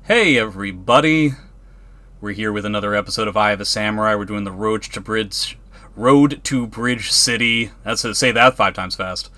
Hey everybody, we're here with another episode of Eye of a Samurai. We're doing the Road to Bridge City. That's to say that 5 times fast.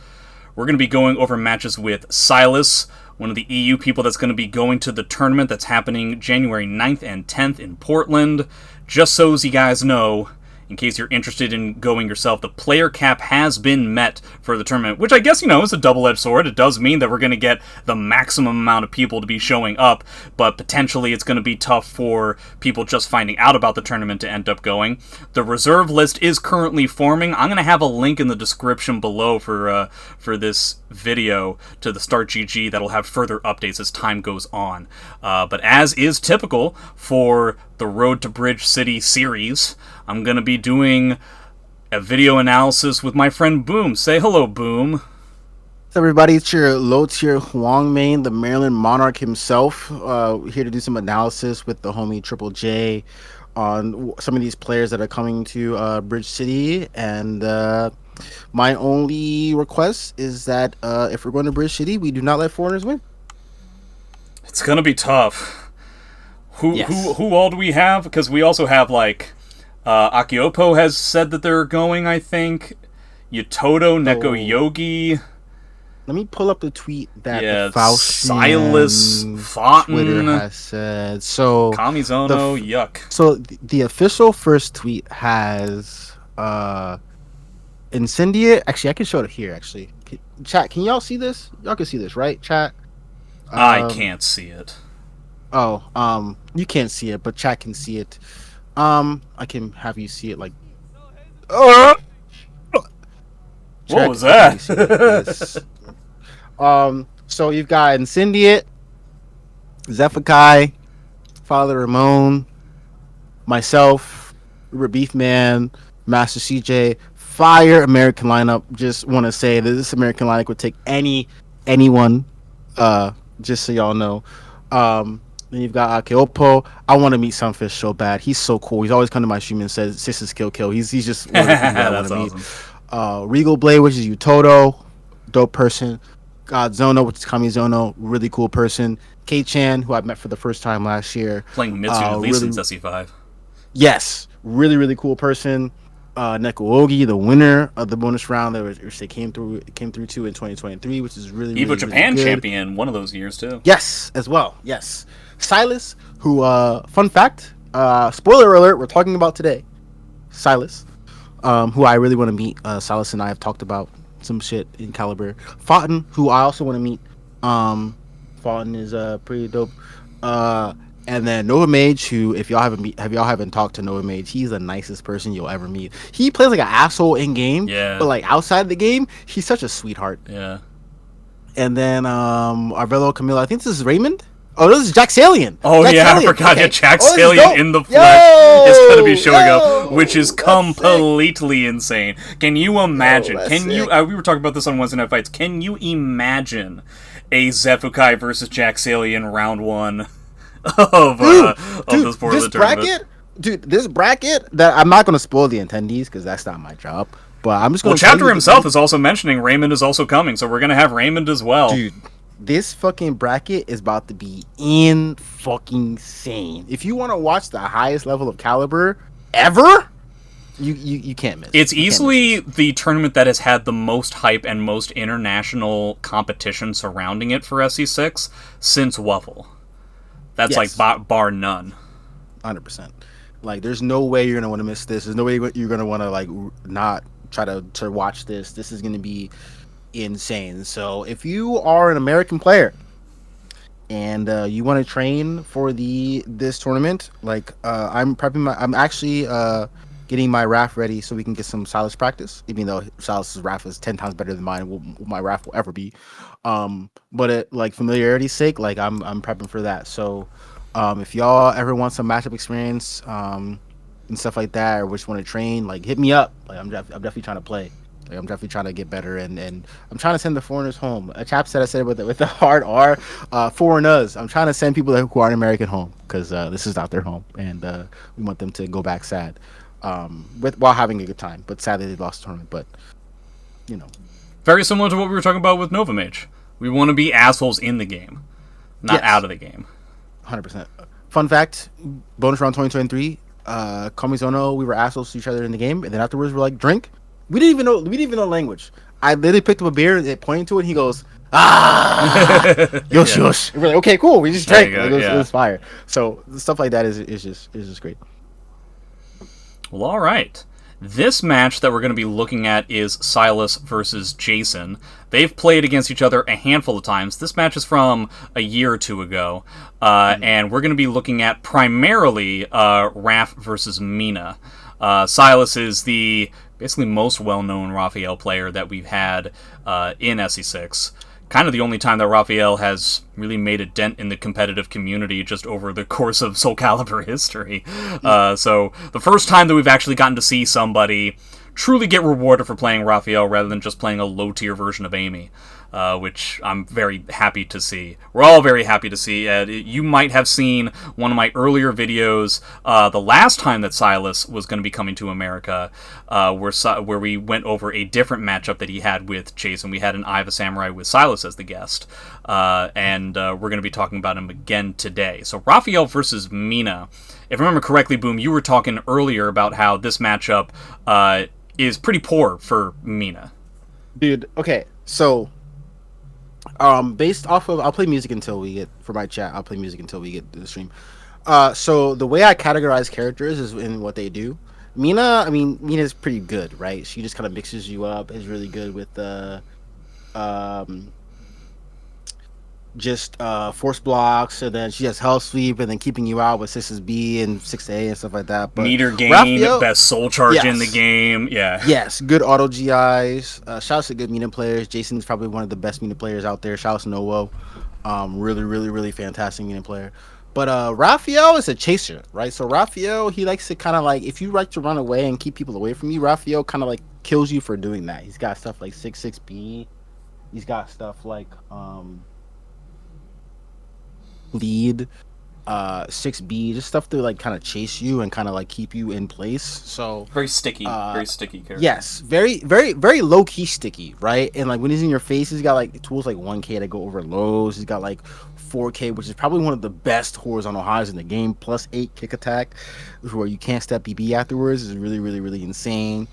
We're going to be going over matches with SSylus, one of the EU people that's going to be going to the tournament that's happening January 9th and 10th in Portland. Just so as you guys know, in case you're interested in going yourself, the player cap has been met for the tournament, which I guess, is a double-edged sword. It does mean that we're going to get the maximum amount of people to be showing up, but potentially it's going to be tough for people just finding out about the tournament to end up going. The reserve list is currently forming. I'm going to have a link in the description below for this video to the Start GG that'll have further updates as time goes on. But as is typical for the Road to Bridge City series, I'm going to be doing a video analysis with my friend Boom. Say hello, Boom. What's up, everybody? It's your low-tier Huang Main, the Maryland Monarch himself, here to do some analysis with the homie Triple J on some of these players that are coming to Bridge City. And my only request is that if we're going to Bridge City, we do not let foreigners win. It's going to be tough. Yes. Who all do we have? Because we also have, Akiopo has said that they're going, I think. Yototo, Neko Yogi. Let me pull up the tweet that SSylus, Fountain, Twitter has said. So Kamizono, yuck. So the official first tweet has Incendiate. Actually, I can show it here. Actually, chat. Can y'all see this? Y'all can see this, right? Chat. I can't see it. Oh, you can't see it, but chat can see it. I can have you see it like. What was that? So you've got Incendiate, Zephykai, Father Ramon, myself, Beef Man, Master CJ, fire American lineup. Just want to say that this American lineup would take anyone. Just so y'all know. Then you've got Akiopo. I want to meet Sunfish so bad. He's so cool. He's always come to my stream and says, "Sisters kill." He's just one of the people I want to meet. Regal Blade, which is Utoto, dope person. Zono, which is Kamizono, really cool person. K-Chan, who I met for the first time last year. Playing Mitsu at least since SE5. Yes, really cool person. Neko Ogi, the winner of the bonus round which they came through to in 2023, which is really Japan really champion one of those years too. Yes, as well. Yes. SSylus, who fun fact, spoiler alert, we're talking about today. SSylus, who I really want to meet. SSylus and I have talked about some shit in Caliber. Fountain, who I also want to meet. Fountain is pretty dope. And then Nova Mage, who if y'all haven't talked to Nova Mage, he's the nicest person you'll ever meet. He plays like an asshole in game, but like outside the game, he's such a sweetheart. Yeah. And then Arvelo Camilo, I think this is Raymond. Oh, this is Jaxalian. Oh, Jaxalian. Yeah, I forgot. Okay. Yeah, Jaxalian in the flesh is going to be showing up, which is completely insane. Can you imagine? We were talking about this on Wednesday Night Fights. Can you imagine a Zephykai versus Jaxalian round 1 of this Portland tournament? This bracket, that I'm not going to spoil the attendees because that's not my job. But I'm just going to. Well, Chapter himself is also mentioning Raymond is also coming, so we're going to have Raymond as well. Dude. This fucking bracket is about to be insane. If you want to watch the highest level of Caliber ever, you can't miss. It's easily the tournament that has had the most hype and most international competition surrounding it for SE6 since Wuffle. That's like bar none. 100%. Like, there's no way you're gonna want to miss this. There's no way you're gonna want to like not try to watch this. This is gonna be insane. So if you are an American player and you want to train for this tournament, I'm actually getting my RAF ready so we can get some SSylus practice, even though SSylus's RAF is 10 times better than my RAF will ever be. But it, like, familiarity's sake, like I'm prepping for that. So if y'all ever want some matchup experience and stuff like that, or just want to train, like, hit me up. Like, I'm definitely trying to play. Like, I'm definitely trying to get better, and I'm trying to send the foreigners home. A chap said I said it with the hard R, foreigners. I'm trying to send people who aren't American home because this is not their home, and we want them to go back sad, while having a good time. But sadly, they lost the tournament. But very similar to what we were talking about with Nova Mage. We want to be assholes in the game, not out of the game. 100%. Fun fact: bonus round 2023. Kamizono, we were assholes to each other in the game, and then afterwards we're like, drink. We didn't even know language. I literally picked up a beer and pointing to it. And he goes, ah, yosh Yeah. yosh. And we're like, okay, cool. We just There drank. you go. Like, it Yeah. was fire. So stuff like that is just great. Well, all right. This match that we're going to be looking at is SSylus versus Jason. They've played against each other a handful of times. This match is from a year or two ago. And we're going to be looking at primarily Raph versus Mina. SSylus is the basically most well-known Raphael player that we've had in SE6. Kind of the only time that Raphael has really made a dent in the competitive community just over the course of Soul Calibur history. So the first time that we've actually gotten to see somebody truly get rewarded for playing Raphael rather than just playing a low-tier version of Amy. Which I'm very happy to see. We're all very happy to see. You might have seen one of my earlier videos the last time that SSylus was going to be coming to America, where we went over a different matchup that he had with Jason. We had an Eye of a Samurai with SSylus as the guest, and we're going to be talking about him again today. So Raphael versus Mina. If I remember correctly, Boom, you were talking earlier about how this matchup is pretty poor for Mina. Dude, okay, so based off of, I'll play music until we get, for my chat, I'll play music until we get to the stream. So the way I categorize characters is in what they do. Mina's pretty good, right? She just kind of mixes you up, is really good with um just force blocks, and then she has hell sweep, and then keeping you out with 6B and 6A and stuff like that. But Meter gain, Raphael, best soul charge yes. in the game. Yeah. Yes, good auto GIs. Shout out to good Mina players. Jason's probably one of the best Mina players out there. Shout out to Nowo. Really, really, really fantastic Mina player. But Raphael is a chaser, right? So Raphael, he likes to kind of like, if you like to run away and keep people away from you, Raphael kind of like kills you for doing that. He's got stuff like 6B. He's got stuff like lead, 6B, just stuff to like kind of chase you and kind of like keep you in place. So Very sticky character. yes, very, very, very low key sticky, right? And like when he's in your face, he's got like tools like 1K that go over lows. He's got like 4K, which is probably one of the best horizontal highs in the game, plus 8 kick attack, where you can't step BB afterwards, is really, really, really insane.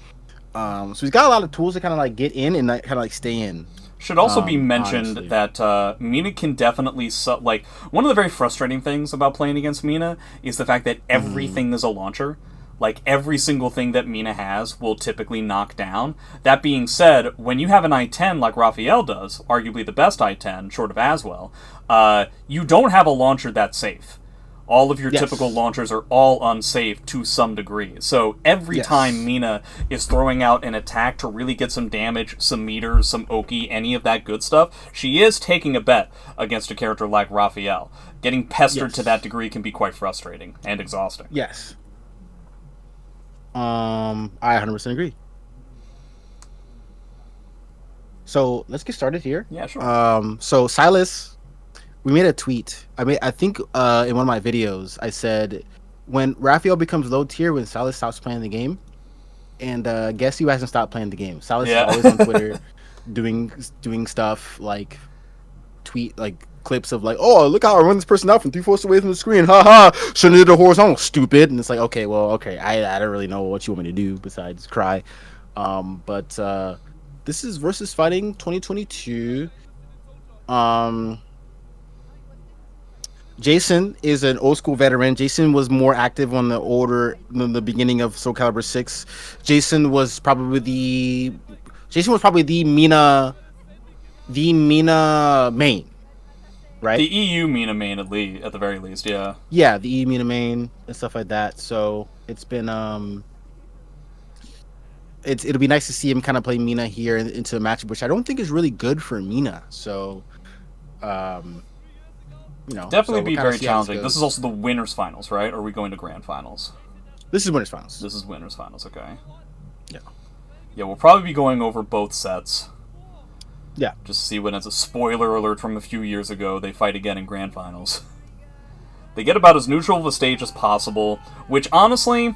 So he's got a lot of tools to kind of like get in and like, kind of like stay in. Should also be mentioned honestly, that Mina can definitely like one of the very frustrating things about playing against Mina is the fact that everything is a launcher. Like every single thing that Mina has will typically knock down. That being said, when you have an I-10 like Raphael does, arguably the best I-10 short of Aswell, you don't have a launcher that's safe. All of your typical launchers are all unsafe to some degree. So every time Mina is throwing out an attack to really get some damage, some meters, some Oki, any of that good stuff, she is taking a bet against a character like Raphael. Getting pestered to that degree can be quite frustrating and exhausting. Yes. I 100% agree. So let's get started here. Yeah, sure. So SSylus, we made a tweet. I think in one of my videos, I said when Raphael becomes low tier, when SSylus stops playing the game, and guess who hasn't stopped playing the game? SSylus is always on Twitter, doing stuff like tweet like clips of like, oh, look how I run this person out from 3/4 away from the screen. Ha ha! Shouldn't have did a horizontal, stupid. And it's like, okay, I don't really know what you want me to do besides cry. But this is versus fighting 2022. Jason is an old school veteran. Jason was more active on the beginning of Soul Calibur 6. Jason was probably the Mina main, right? The EU Mina main at the very least, yeah. Yeah, the EU Mina main and stuff like that. So it's been it'll be nice to see him kind of play Mina here into a matchup, which I don't think is really good for Mina. So definitely be very challenging. This is also the winners finals, right? Or are we going to grand finals? This is winners finals. This is winners finals, okay. Yeah. Yeah, we'll probably be going over both sets. Yeah. Just to see when, as a spoiler alert from a few years ago, they fight again in grand finals. They get about as neutral of a stage as possible, which honestly,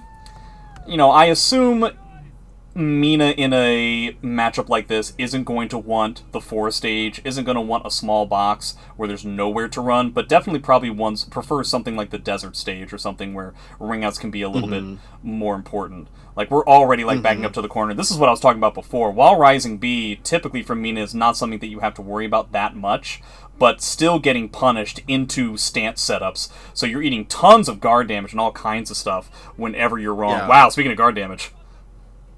I assume Mina in a matchup like this isn't going to want the 4 stage, isn't going to want a small box where there's nowhere to run, but definitely probably prefers something like the desert stage or something where ringouts can be a little bit more important. Like, we're already, like, backing up to the corner. This is what I was talking about before. While Rising B, typically from Mina, is not something that you have to worry about that much, but still getting punished into stance setups. So you're eating tons of guard damage and all kinds of stuff whenever you're wrong. Yeah. Wow, speaking of guard damage.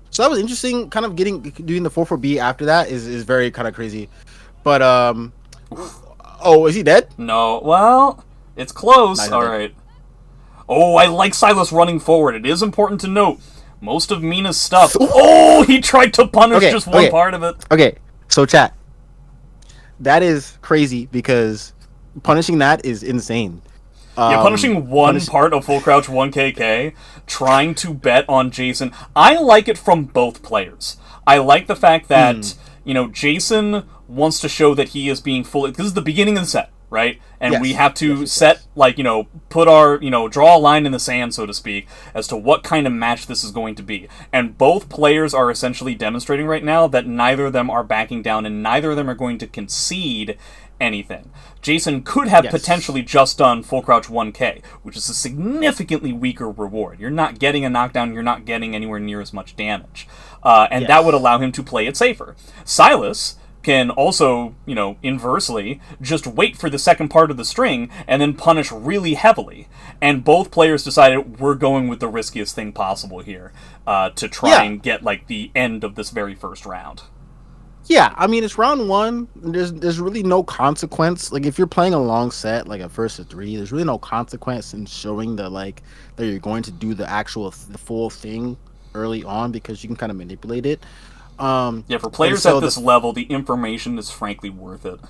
So that was interesting. Kind of doing the 4-4B after that is very kind of crazy. But oh, is he dead? No, well, it's close. All right. Oh, I like SSylus running forward. It is important to note most of Mina's stuff. Oh, he tried to punish just one part of it. Okay, so chat. That is crazy because punishing that is insane. Yeah, punishing one part of full crouch 1KK, trying to bet on Jason. I like it from both players. I like the fact that, Jason wants to show that he is being fully... This is the beginning of the set, right? And we have to set, put our, draw a line in the sand, so to speak, as to what kind of match this is going to be. And both players are essentially demonstrating right now that neither of them are backing down and neither of them are going to concede anything. Jason could have potentially just done full crouch 1K, which is a significantly weaker reward. You're not getting a knockdown, you're not getting anywhere near as much damage. And that would allow him to play it safer. SSylus can also, inversely, just wait for the second part of the string and then punish really heavily. And both players decided we're going with the riskiest thing possible here to try and get, the end of this very first round. Yeah, I mean, it's round 1. There's really no consequence. Like, if you're playing a long set, like a first to 3, there's really no consequence in showing that you're going to do the full thing early on because you can kind of manipulate it. For players at this level, the information is frankly worth it.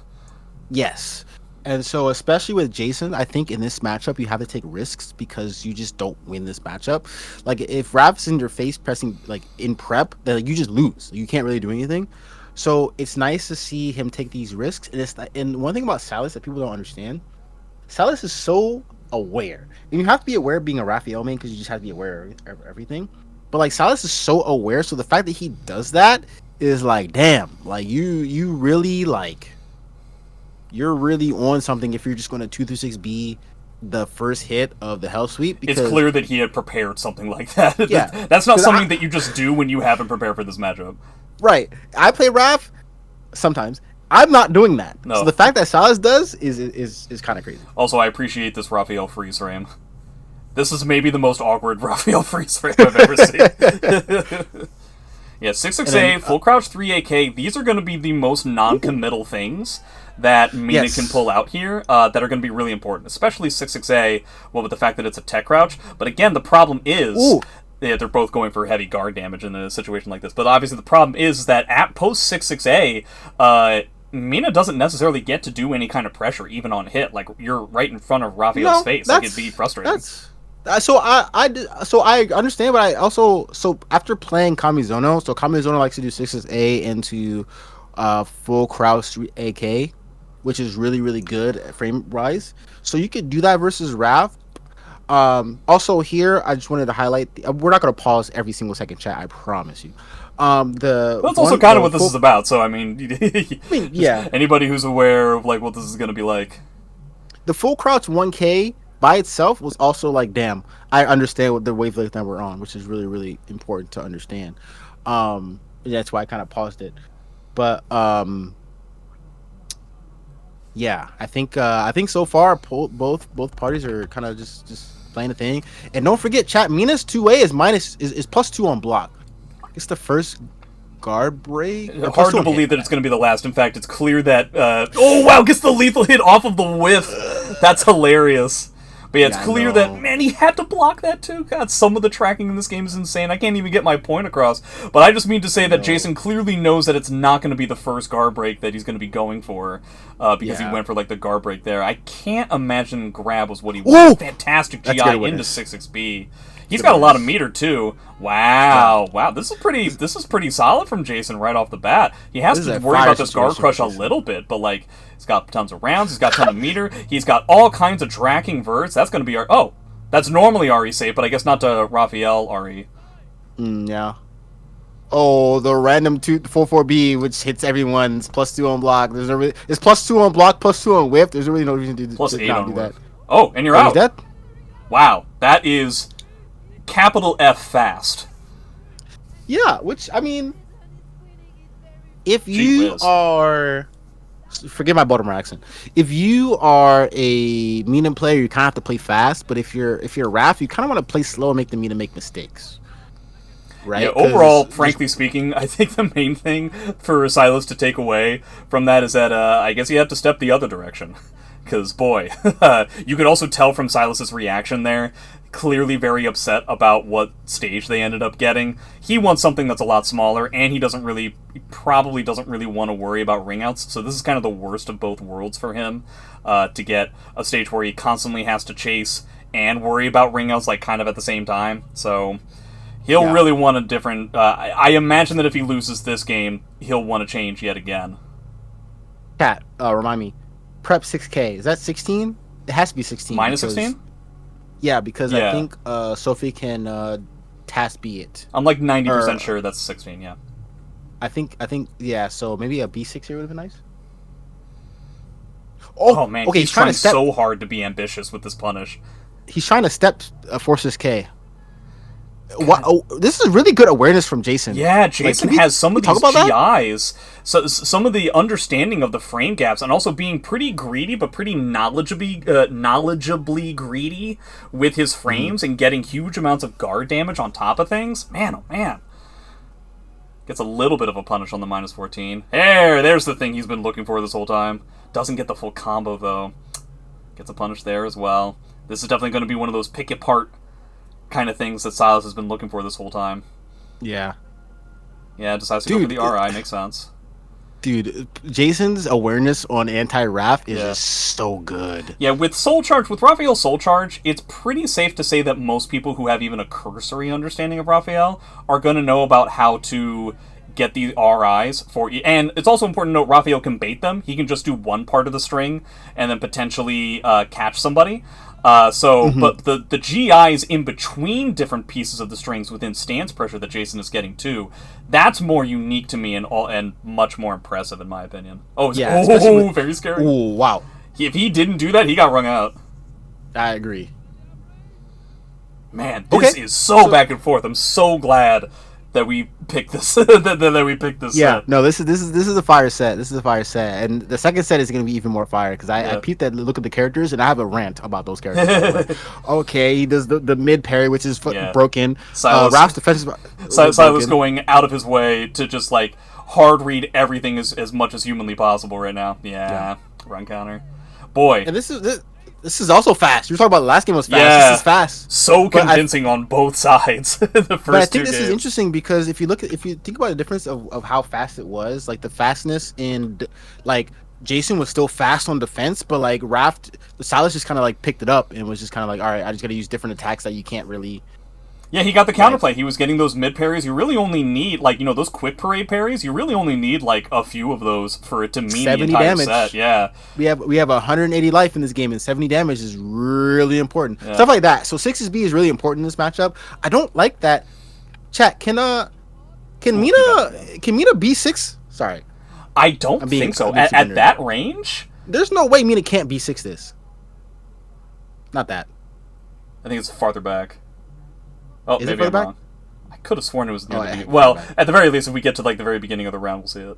Yes. And so, especially with Jason, I think in this matchup, you have to take risks because you just don't win this matchup. Like, if Raph's in your face pressing, in prep, then you just lose. You can't really do anything. So it's nice to see him take these risks. And one thing about SSylus that people don't understand, SSylus is so aware. And you have to be aware of being a Raphael main because you just have to be aware of everything. But SSylus is so aware. So the fact that he does that is damn, you really you're really on something if you're just going to 2-6B the first hit of the Hell Sweep. Because it's clear that he had prepared something like that. Yeah. That's not something that you just do when you haven't prepared for this matchup. Right. I play Raph sometimes. I'm not doing that. No. So the fact that SSylus does is kind of crazy. Also, I appreciate this Raphael freeze frame. This is maybe the most awkward Raphael freeze frame I've ever seen. Yeah, 6-6A, full crouch 3AK, these are going to be the most non-committal things that Mina can pull out here that are going to be really important, especially 6-6A, with the fact that it's a tech crouch. But again, the problem is... Yeah, they're both going for heavy guard damage in a situation like this. But obviously the problem is that at post 6-6A, Mina doesn't necessarily get to do any kind of pressure, even on hit. You're right in front of Raphael's face. It'd be frustrating. So I understand, but I also... So after playing Kamizono, so Kamizono likes to do 6-6A into full crouch AK, which is really, really good at frame rise. So you could do that versus Raph. Also here, I just wanted to highlight, we're not going to pause every single second, chat, I promise you. That's also kind of what this is about, so I mean, yeah. Anybody who's aware of what this is going to be like. The full crouch 1K by itself was also damn, I understand what the wavelength that we're on, which is really, really important to understand. That's why I kind of paused it. But yeah, I think so far both parties are kind of just playing the thing. And don't forget, chat, Mina's 2A is +2 on block. It's the first guard break. Hard to believe that it's going to be the last. In fact, it's clear that oh wow, gets the lethal hit off of the whiff. That's hilarious. But yeah, it's clear that, man, he had to block that too. God, some of the tracking in this game is insane. I can't even get my point across. But I just mean to say that Jason clearly knows that it's not going to be the first guard break that he's going to be going for because he went for the guard break there. I can't imagine grab was what he wanted. Fantastic GI into 6-6B. He's got a lot of meter too. Wow, wow. This is pretty solid from Jason right off the bat. He has to worry about this guard crush a little bit, but he's got tons of rounds. He's got a ton of meter. He's got all kinds of tracking verts. That's going to be that's normally RE safe, but I guess not to Raphael RE. Yeah. Oh, the random 4-4B, which hits everyone's +2 on block. It's +2 on block, +2 on whip. There's really no reason Plus to 8 not on do that. whiff. Oh, and you're Oh, he's out. dead? Wow, that is capital F fast. Yeah, which, I mean, if Gee you whiz. are... Forget my Baltimore accent. If you are a Mina player, you kind of have to play fast. But if you're Raph, you kind of want to play slow and make the Mina make mistakes, Yeah, right? overall, Because just frankly speaking, I think the main thing for SSylus to take away from that is that I guess you have to step the other direction. Because, boy, you could also tell from Silas's reaction there, clearly very upset about what stage they ended up getting. He wants something that's a lot smaller, and he probably doesn't really want to worry about ringouts, so this is kind of the worst of both worlds for him, to get a stage where he constantly has to chase and worry about ringouts, like, kind of at the same time, so... He'll really want a different... I imagine that if he loses this game, he'll want to change yet again. Cat, remind me. Prep 6K. Is that 16? It has to be 16. Minus 16? Yeah, because Yeah. I think Sophie can task B it. I'm like 90% sure that's 16, yeah. I think, yeah, so maybe a B6 here would have been nice. Oh man, okay, he's trying so hard to be ambitious with this punish. He's trying to step Forces K. Wow, this is really good awareness from Jason. Yeah, Jason has some of these GIs, so some of the understanding of the frame gaps, and also being pretty greedy, but pretty knowledgeably greedy with his frames and getting huge amounts of guard damage on top of things. Man, oh man. Gets a little bit of a punish on the minus 14. There's the thing he's been looking for this whole time. Doesn't get the full combo, though. Gets a punish there as well. This is definitely going to be one of those pick-apart kind of things that SSylus has been looking for this whole time. Yeah. Yeah, decides to go for the RI. Makes sense. Dude, Jason's awareness on anti-Raph is just so good. Yeah, with Raphael's Soul Charge, it's pretty safe to say that most people who have even a cursory understanding of Raphael are going to know about how to get the RIs for you. And it's also important to note Raphael can bait them. He can just do one part of the string and then potentially catch somebody. But the GIs in between different pieces of the strings within stance pressure that Jason is getting too, that's more unique to me and much more impressive in my opinion. Very scary. Oh, wow. If he didn't do that, he got wrung out. I agree. Man, this is so back and forth. I'm so glad that we picked this. that we picked this. Yeah, set. No, this is a fire set. This is a fire set, and the second set is going to be even more fire because I peeped that look at the characters, and I have a rant about those characters. Like, okay, he does the mid parry, which is broken. Raph's defense. SSylus going out of his way to just like hard read everything as much as humanly possible right now. Yeah. Run counter, boy. And this is also fast. You were talking about the last game was fast. Yeah. This is fast. So convincing on both sides. But I think this is interesting because if you think about the difference of how fast it was, like the fastness in like Jason was still fast on defense, but like SSylus just kind of like picked it up and was just kind of like, all right, I just got to use different attacks that you can't really. Yeah, he got the counterplay. He was getting those mid parries. You really only need, like, those quick parade parries. You really only need, like, a few of those for it to mean 70 the entire damage. Set. Yeah. We have 180 life in this game, and 70 damage is really important. Yeah. Stuff like that. So 6's B is really important in this matchup. I don't like that. Chat, can Mina B6? Sorry. I don't think so. At that range? There's no way Mina can't B6 this. Not that. I think it's farther back. Oh, is maybe I'm wrong. I could have sworn it was near the beginning. Well, at the very least, if we get to like the very beginning of the round, we'll see it.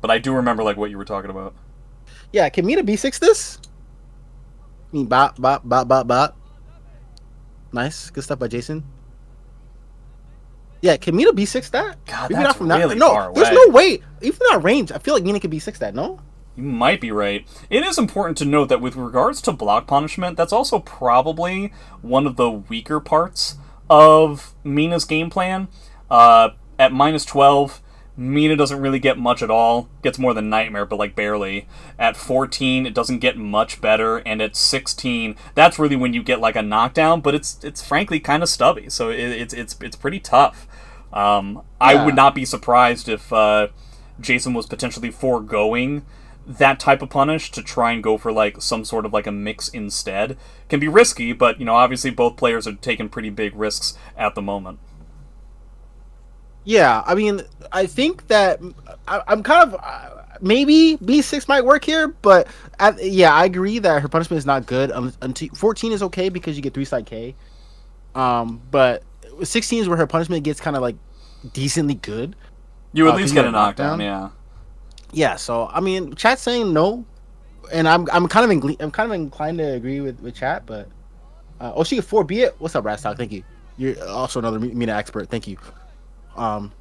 But I do remember like what you were talking about. Yeah, can Mina B6 this? I mean, bop. Nice, good stuff by Jason. Yeah, can Mina B6 that? God, maybe that's not from really that. Far away. There's no way. Even at range, I feel like Mina can B6 that. No. You might be right. It is important to note that with regards to block punishment, that's also probably one of the weaker parts of Mina's game plan. At minus 12, Mina doesn't really get much at all. Gets more than Nightmare, but like barely. At 14, it doesn't get much better, and at 16, that's really when you get like a knockdown. But it's frankly kind of stubby, so it's pretty tough. I would not be surprised if Jason was potentially foregoing that type of punish to try and go for like some sort of like a mix instead. Can be risky, but obviously both players are taking pretty big risks at the moment. Yeah, I mean, I think that I'm kind of maybe B6 might work here, but yeah, I agree that her punishment is not good. Until 14 is okay because you get 3 side K. But 16 is where her punishment gets kind of like decently good. You at Because least you get get a a knockdown, knockdown. yeah. Yeah, so I mean, chat's saying no, and I'm kind of inclined to agree with chat, but oh, she get 4B it. What's up, Rastock? Thank you. You're also another Mina expert. Thank you. Um,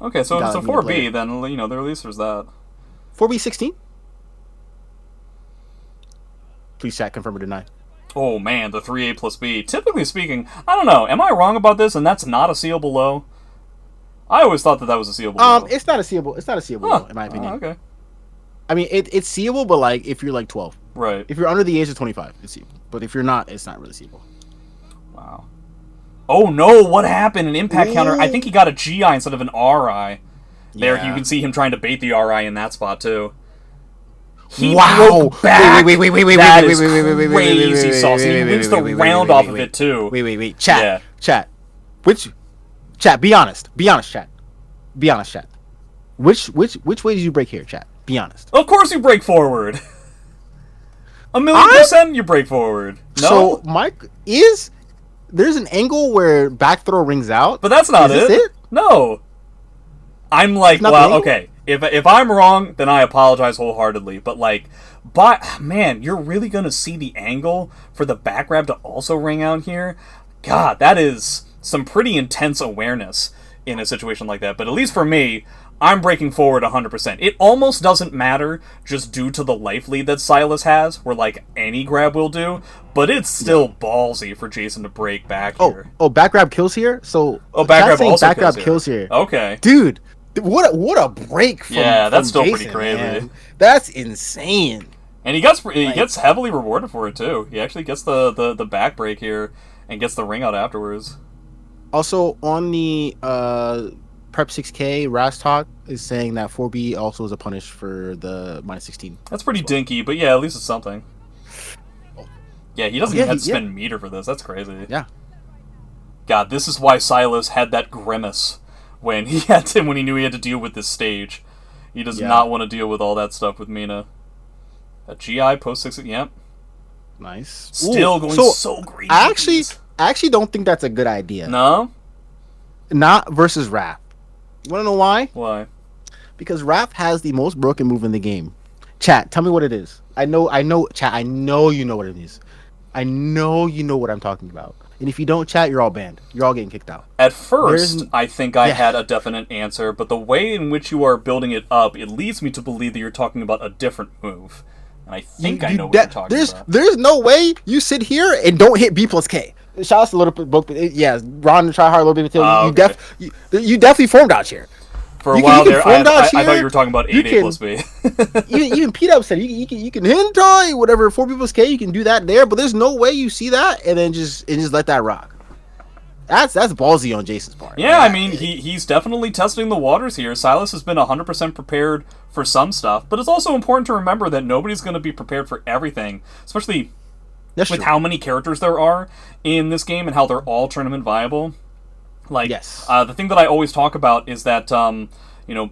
Okay, so if it's got a a Mina player. 4B, then, you know, at least there's that. 4B16. Please chat confirm or deny. Oh man, the 3A plus B. Typically speaking, I don't know, am I wrong about this and that's not a seeable low? I always thought that that was a seeable low. It's not a seeable. It's not a seeable Huh. low, in my opinion. Okay. I mean, it's seeable, but like if you're like 12, Right. if you're under the age of 25, it's seeable. But if you're not, it's not really seeable. Wow. Oh no, what happened? An impact counter. I Ooh. think he got a GI instead of an RI. There, Yeah. you can see him trying to bait the RI in that spot too. He Wow! broke back. Wait! That is crazy sauce. And he wins the round off of it too. Wait! Chat, Yeah. chat. Which chat? Be honest. Be honest, chat. Be honest, chat. Which way did you break here, chat? Be honest. Of course you break forward. 1,000,000% you break forward. No, So Mike there's an angle where back throw rings out, but that's not is this it? No. I'm like, not well, the okay. If I'm wrong, then I apologize wholeheartedly. But like, man, you're really gonna see the angle for the back grab to also ring out here? God, that is some pretty intense awareness in a situation like that. But at least for me, I'm breaking forward 100%. It almost doesn't matter just due to the life lead that Silas has, where like any grab will do. But it's still ballsy for Jason to break back here. Oh, back grab kills here. So Back grab chat's saying also back grab kills kills here. Okay. Dude, what a break from Yeah, that's from still pretty Jason, crazy. man. That's insane. And he gets heavily rewarded for it too. He actually gets the back break here and gets the ring out afterwards. Also on the Prep 6K, Rastalk is saying that 4B also is a punish for the -16. That's pretty dinky, but yeah, at least it's something. Yeah, he doesn't even have to yeah. spend meter for this. That's crazy. Yeah. God, this is why Silas had that grimace when when he knew he had to deal with this stage. He does not want to deal with all that stuff with Mina. A GI post 6. Yep. Nice. Still going so great. I actually don't think that's a good idea. No? Not versus Raph. You want to know why? Why? Because Raph has the most broken move in the game. Chat, tell me what it is. I know, chat, I know you know what it is. I know you know what I'm talking about. And if you don't chat, you're all banned. You're all getting kicked out. At first, I think I had a definite answer, but the way in which you are building it up, it leads me to believe that you're talking about a different move. And I think I know what you're talking about. There's no way you sit here and don't hit B plus K. Shout out to Little Book. Yeah, Ron try hard a little bit too. Okay. You definitely formed out here. For a while there, I thought you were talking about 8A plus B. even Pete Up said you can hentai whatever 4 people's K. You can do that there, but there's no way you see that and then just let that rock. That's ballsy on Jason's part. Yeah, I mean he's definitely testing the waters here. Silas has been 100% prepared for some stuff, but it's also important to remember that nobody's going to be prepared for everything, especially with how many characters there are in this game and how they're all tournament viable. Like, the thing that I always talk about is that,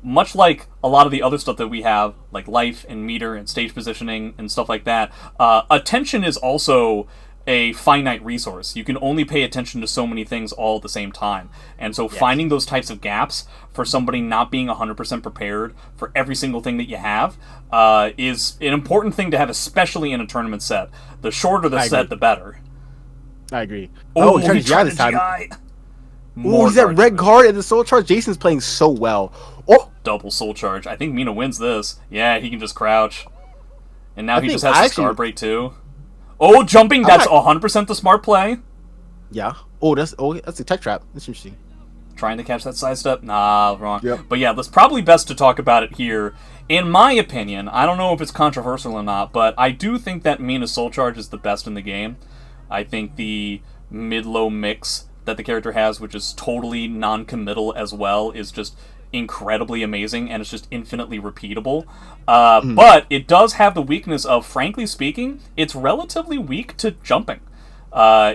much like a lot of the other stuff that we have, like life and meter and stage positioning and stuff like that, attention is also a finite resource. You can only pay attention to so many things all at the same time. And so finding those types of gaps for somebody not being 100% prepared for every single thing that you have is an important thing to have, especially in a tournament set. The shorter the set, the better. I agree. Oh, he's trying to GI. Oh, he's at red guard and the soul charge. Jason's playing so well. Oh, double soul charge. I think Mina wins this. Yeah, he can just crouch. And now he just has his guard break too. Oh, jumping, that's 100% the smart play. Yeah. Oh, that's a tech trap. That's interesting. Trying to catch that sidestep? Nah, wrong. Yep. But yeah, it's probably best to talk about it here. In my opinion, I don't know if it's controversial or not, but I do think that Mina's soul charge is the best in the game. I think the mid-low mix that the character has, which is totally non-committal as well, is just incredibly amazing, and it's just infinitely repeatable. But it does have the weakness of, frankly speaking, it's relatively weak to jumping.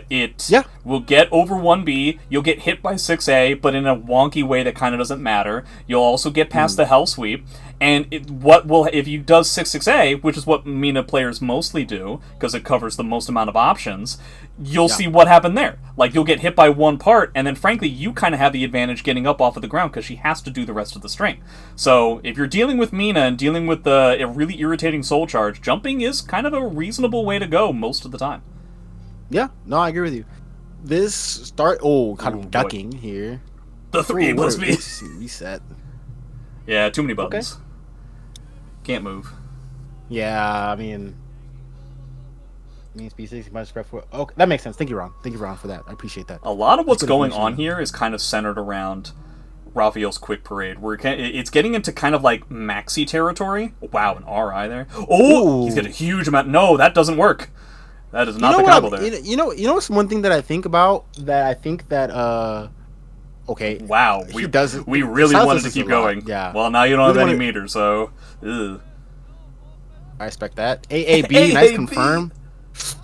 It Yeah. will get over 1B. You'll get hit by 6A, but in a wonky way that kind of doesn't matter. You'll also get past the Hell Sweep. And if you does 6-6A, which is what Mina players mostly do, because it covers the most amount of options, you'll see what happened there. Like, you'll get hit by one part, and then frankly, you kind of have the advantage getting up off of the ground, because she has to do the rest of the string. So, if you're dealing with Mina and dealing with a really irritating soul charge, jumping is kind of a reasonable way to go most of the time. Yeah, no, I agree with you. This start... Oh, kind of ducking here. The 3 plus B. Reset. Yeah, too many buttons. Okay. Can't move. Yeah, I mean... Means B6 minus spread 4. Okay, that makes sense. Thank you, Ron. Thank you, Ron, for that. I appreciate that. A lot of what's going on here is kind of centered around Raphael's Quick Parade. It's getting into kind of like maxi territory. Wow, an RI there. Oh, he's got a huge amount. No, that doesn't work. That is not the combo there. You know what's one thing that I think about that I think that okay. Wow, we really wanted to keep going. Yeah. Well, now you don't have any meters, so. Ugh. I expect that. AAB, nice confirm.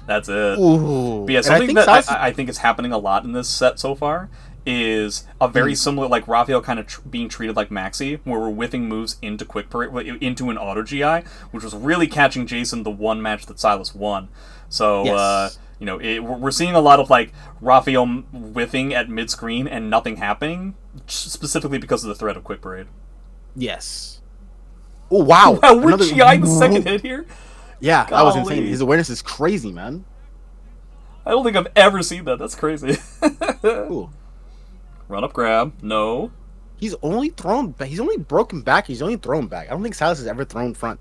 That's it. Ooh. But yeah, something that I think is happening a lot in this set so far is a very similar, like Raphael kind of being treated like Maxi, where we're whiffing moves into Quick Parade, into an auto GI, which was really catching Jason the one match that SSylus won. So, yes. We're seeing a lot of, like, Raphael whiffing at mid-screen and nothing happening, specifically because of the threat of Quick Parade. Yes. Oh, wow. We're GI the second hit here? Yeah, that was insane. His awareness is crazy, man. I don't think I've ever seen that. That's crazy. Cool. Run up grab. No. He's only thrown back. He's only broken back. He's only thrown back. I don't think SSylus has ever thrown front.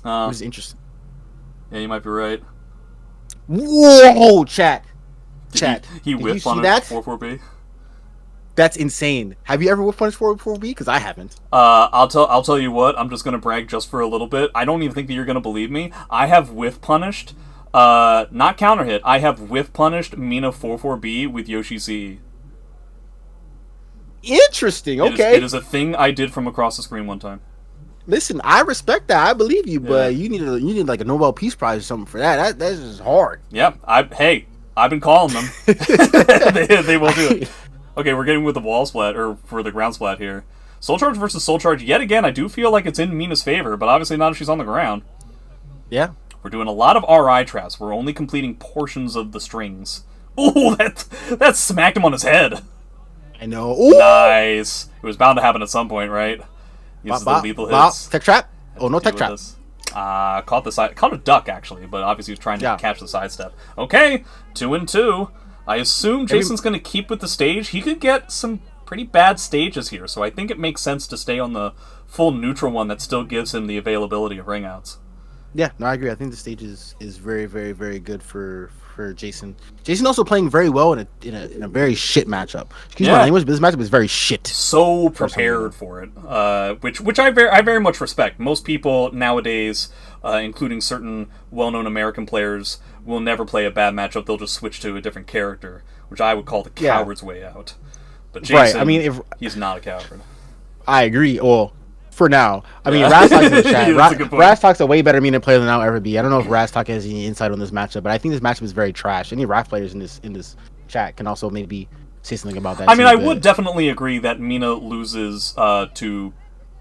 Which is interesting. Yeah, you might be right. Whoa, chat. He whip punished 4-4B. That's insane. Have you ever whip punished 4-4B? Because I haven't. I'll tell you what. I'm just gonna brag just for a little bit. I don't even think that you're gonna believe me. I have whiff punished, not counter hit. I have whiff punished Mina 4-4B with Yoshi CE. Interesting. Okay. It is a thing I did from across the screen one time. Listen, I respect that. I believe you, but you need like a Nobel Peace Prize or something for that. That's just hard. Yeah. I've been calling them. they will do it. Okay, we're getting with the wall splat, or for the ground splat here. Soul Charge versus Soul Charge, yet again, I do feel like it's in Mina's favor, but obviously not if she's on the ground. Yeah. We're doing a lot of RI traps. We're only completing portions of the strings. Ooh, that smacked him on his head. I know. Ooh. Nice. It was bound to happen at some point, right? Uses the lethal hits. Tech trap? Oh, no tech trap. Caught a duck, actually, but obviously he was trying to catch the sidestep. Okay, 2-2. I assume Jason's going to keep with the stage. He could get some pretty bad stages here, so I think it makes sense to stay on the full neutral one that still gives him the availability of ring outs. Yeah, no, I agree. I think the stage is very, very, very good for Jason. Jason also playing very well in a very shit matchup. Excuse my language, but this matchup is very shit. So prepared for it, which I very much respect. Most people nowadays, including certain well-known American players, will never play a bad matchup. They'll just switch to a different character, which I would call the coward's way out. But Jason, I mean, he's not a coward. I agree. Well, for now, I mean, Raztalk's in the chat. Raztalk's a way better Mina player than I'll ever be. I don't know if Raztalk has any insight on this matchup, but I think this matchup is very trash. Any Raz players in this chat can also maybe say something about that. I mean, I would definitely agree that Mina loses to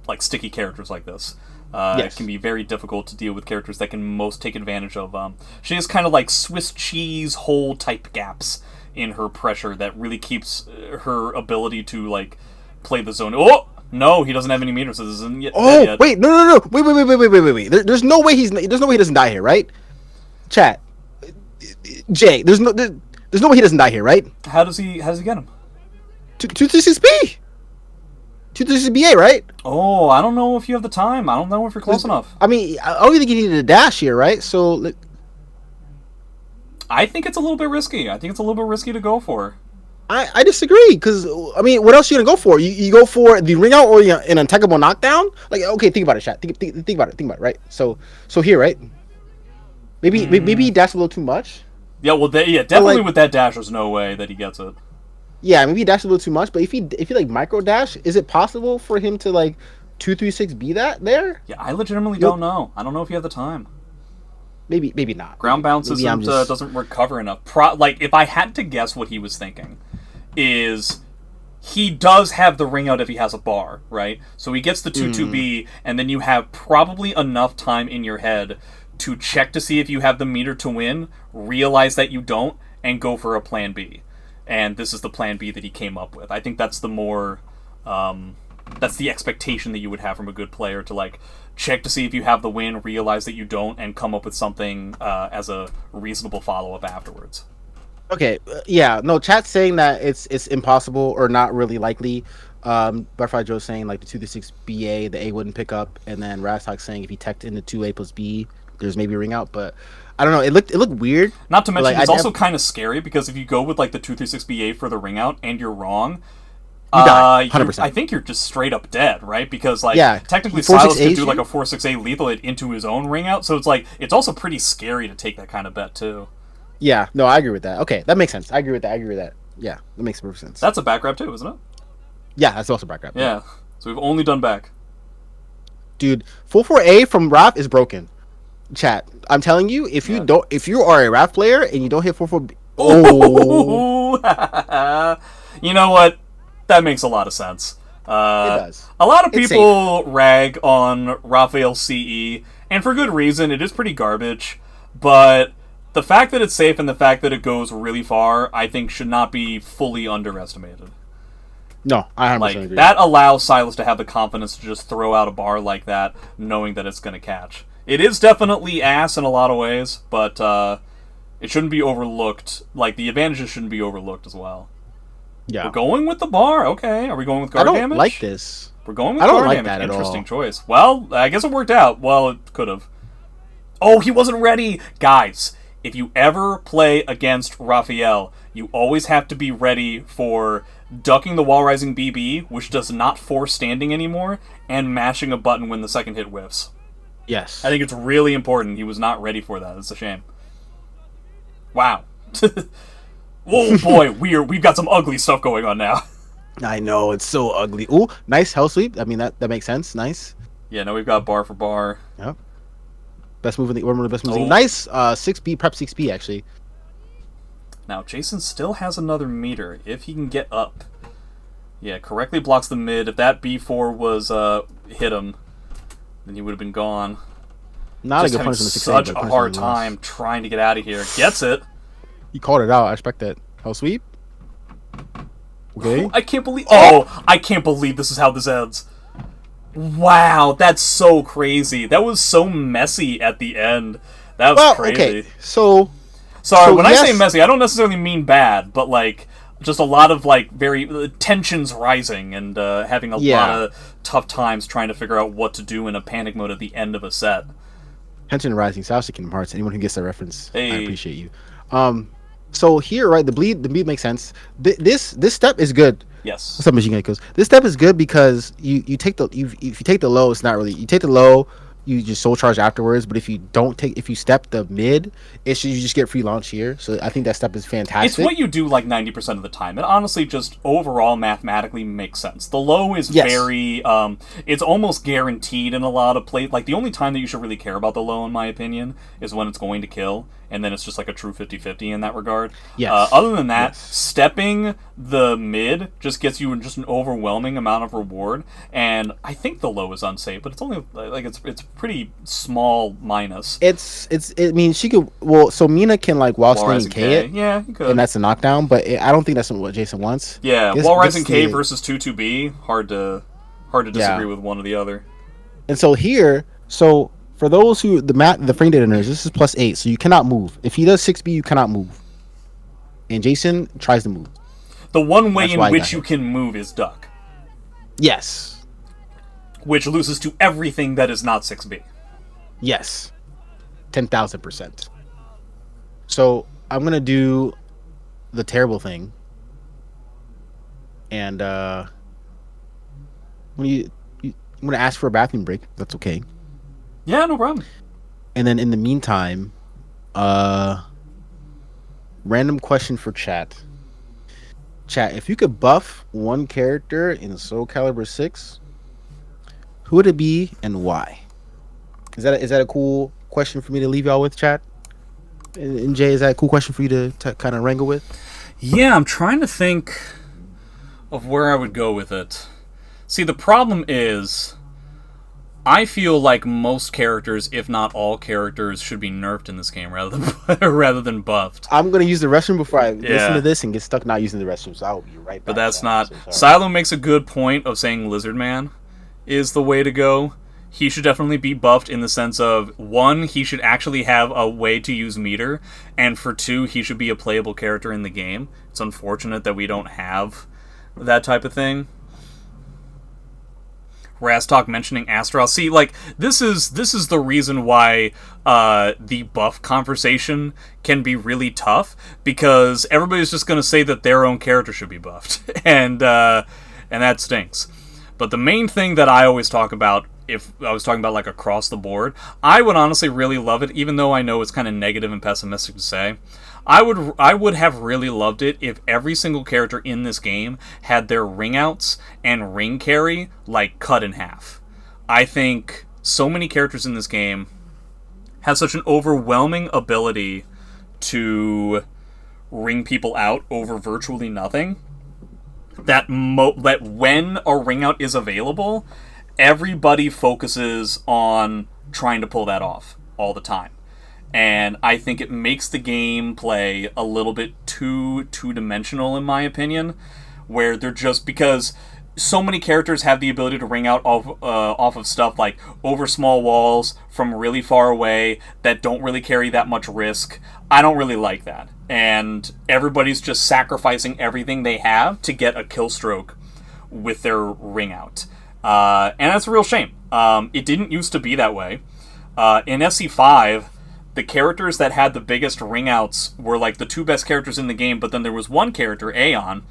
like sticky characters like this. It can be very difficult to deal with characters that can most take advantage of. She has kind of like Swiss cheese hole type gaps in her pressure that really keeps her ability to like play the zone. Oh no, he doesn't have any meters. So this isn't yet. Oh wait, no, wait. There's no way he doesn't die here, right? Chat, Jay, there's no way he doesn't die here, right? How does he get him? 236B. 236BA, right? Oh, I don't know if you have the time. I don't know if you're close enough. I mean, I don't think you needed a dash here, right? So, I think it's a little bit risky. I think it's a little bit risky to go for. I disagree, because, I mean, what else are you going to go for? You go for the ring out or an untechable knockdown? Like, okay, think about it, chat. Think about it, right? So here, right? Maybe he dashed a little too much. Yeah, well, definitely with that dash, there's no way that he gets it. Yeah, maybe he dashed a little too much, but if he like micro dash, is it possible for him to like 236B that there? Yeah, I legitimately don't know. I don't know if you have the time. maybe not. Ground bounce Maybe I'm isn't just doesn't recover enough. Like if I had to guess what he was thinking, is he does have the ring out if he has a bar, right? So he gets the 2-2B, and then you have probably enough time in your head to check to see if you have the meter to win, realize that you don't, and go for a plan B. And this is the plan B that he came up with. I think that's the more... that's the expectation that you would have from a good player, to like check to see if you have the win, realize that you don't, and come up with something as a reasonable follow-up afterwards. okay. Yeah, no. Chat's saying that it's impossible or not really likely. Butterfly Joe's saying like the 2-6 BA, the A wouldn't pick up, and then Rastalk's saying if he teched into 2A plus B, there's maybe a ring out, but I don't know. It looked weird. Not to mention, like, it's also kind of scary because if you go with like the 2-6 BA for the ring out and you're wrong, you die 100%. I think you're just straight up dead, right? Because like technically 4-6 SSylus could do you? like a 4-6A lethal hit into his own ring out, so it's like it's also pretty scary to take that kind of bet too. Yeah, no, I agree with that. Okay, that makes sense. I agree with that. Yeah, that makes perfect sense. That's a back grab too, isn't it? Yeah, that's also back grab. Yeah. So we've only done back. Dude, 4-4A from Raph is broken. Chat, I'm telling you, if you are a Raph player and you don't hit 4-4B, you know what? That makes a lot of sense. It does. A lot of people rag on Raphael CE, and for good reason. It is pretty garbage, but the fact that it's safe and the fact that it goes really far, I think, should not be fully underestimated. No, I 100% like, agree. That allows SSylus to have the confidence to just throw out a bar like that, knowing that it's going to catch. It is definitely ass in a lot of ways, but it shouldn't be overlooked. Like, the advantages shouldn't be overlooked as well. Yeah. We're going with the bar. Okay. Are we going with guard damage? I don't like this. We're going with I don't guard like damage. that at Interesting all. choice. Well, I guess it worked out. Well, it could have. Oh, he wasn't ready. Guys, if you ever play against Raphael, you always have to be ready for ducking the wall rising BB, which does not force standing anymore, and mashing a button when the second hit whiffs. Yes. I think it's really important. He was not ready for that. It's a shame. Wow. Oh boy, we've got some ugly stuff going on now. I know, it's so ugly. Ooh, nice hell sweep. I mean, that makes sense. Nice. Yeah, now we've got bar for bar. Yep. Best move in the one of the best moves. Nice 6B prep 6B actually. Now Jason still has another meter if he can get up. Yeah, correctly blocks the mid. If that B4 was hit him, then he would have been gone. Not just a good punishment. Such a hard time trying to get out of here. Gets it. He called it out. I expect that. Hell sweep. Okay. I can't believe. Oh, I can't believe this is how this ends. Wow, that's so crazy. That was so messy at the end. That was crazy. Okay, so sorry. When I say messy, I don't necessarily mean bad, but like just a lot of like very tensions rising and having a lot of tough times trying to figure out what to do in a panic mode at the end of a set. Tension rising. South Kingdom Hearts. Anyone who gets that reference, hey. I appreciate you. So here, right, the bleed makes sense. This step is good. Yes. What's up, Machine Gun Echoes? This step is good because you take the if you take the low, it's not really you take the low, you just soul charge afterwards. But if you step the mid, you just get free launch here. So I think that step is fantastic. It's what you do like 90% of the time. It honestly just overall mathematically makes sense. The low is very it's almost guaranteed in a lot of plays. Like the only time that you should really care about the low, in my opinion, is when it's going to kill. And then it's just like a true 50-50 in that regard. Yes. Other than that, stepping the mid just gets you just an overwhelming amount of reward. And I think the low is unsafe, but it's only like it's pretty small minus. It means she could so Mina can like wall standing K it. Yeah, you could. And that's a knockdown, but I don't think that's what Jason wants. Yeah, wall rising K versus 2-2B, hard to disagree with one or the other. And so here, for those who the frame data nerds, this is +8, so you cannot move. If he does 6B, you cannot move. And Jason tries to move. The one way in which you can move is duck. Yes. Which loses to everything that is not 6B. Yes. 10,000%. So I'm gonna do the terrible thing. And I'm gonna ask for a bathroom break. That's okay. Yeah, no problem. And then in the meantime, random question for chat. Chat, if you could buff one character in Soul Calibur 6, who would it be and why? Is that a cool question for me to leave y'all with, chat? And Jay, is that a cool question for you to kind of wrangle with? Yeah, I'm trying to think of where I would go with it. See, the problem is, I feel like most characters, if not all characters, should be nerfed in this game rather than rather than buffed. I'm gonna use the restroom before I listen to Yeah, this and get stuck not using the restroom. So I'll be right but back, that's chat. I'm not. so sorry. Silo makes a good point of saying Lizard Man is the way to go. He should definitely be buffed in the sense of, one, he should actually have a way to use meter, and for two, he should be a playable character in the game. It's unfortunate that we don't have that type of thing. Rastalk mentioning Astral. See, like, this is the reason why the buff conversation can be really tough, because everybody's just going to say that their own character should be buffed, and that stinks. But the main thing that I always talk about, if I was talking about like across the board, I would honestly really love it, even though I know it's kind of negative and pessimistic to say. I would have really loved it if every single character in this game had their ring outs and ring carry like cut in half. I think so many characters in this game have such an overwhelming ability to ring people out over virtually nothing that that when a ring out is available, everybody focuses on trying to pull that off all the time. And I think it makes the gameplay a little bit too two-dimensional, in my opinion, where they're just, because so many characters have the ability to ring out off of stuff like over small walls from really far away that don't really carry that much risk. I don't really like that. And everybody's just sacrificing everything they have to get a kill stroke with their ring out. And that's a real shame. It didn't used to be that way. In SC5, the characters that had the biggest ring outs were like the two best characters in the game, but then there was one character, Aeon,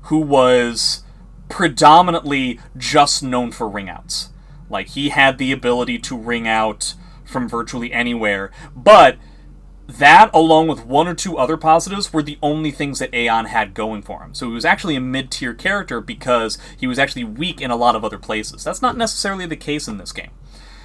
who was predominantly just known for ring outs. Like, he had the ability to ring out from virtually anywhere, but that, along with one or two other positives, were the only things that Aeon had going for him. So he was actually a mid-tier character because he was actually weak in a lot of other places. That's not necessarily the case in this game.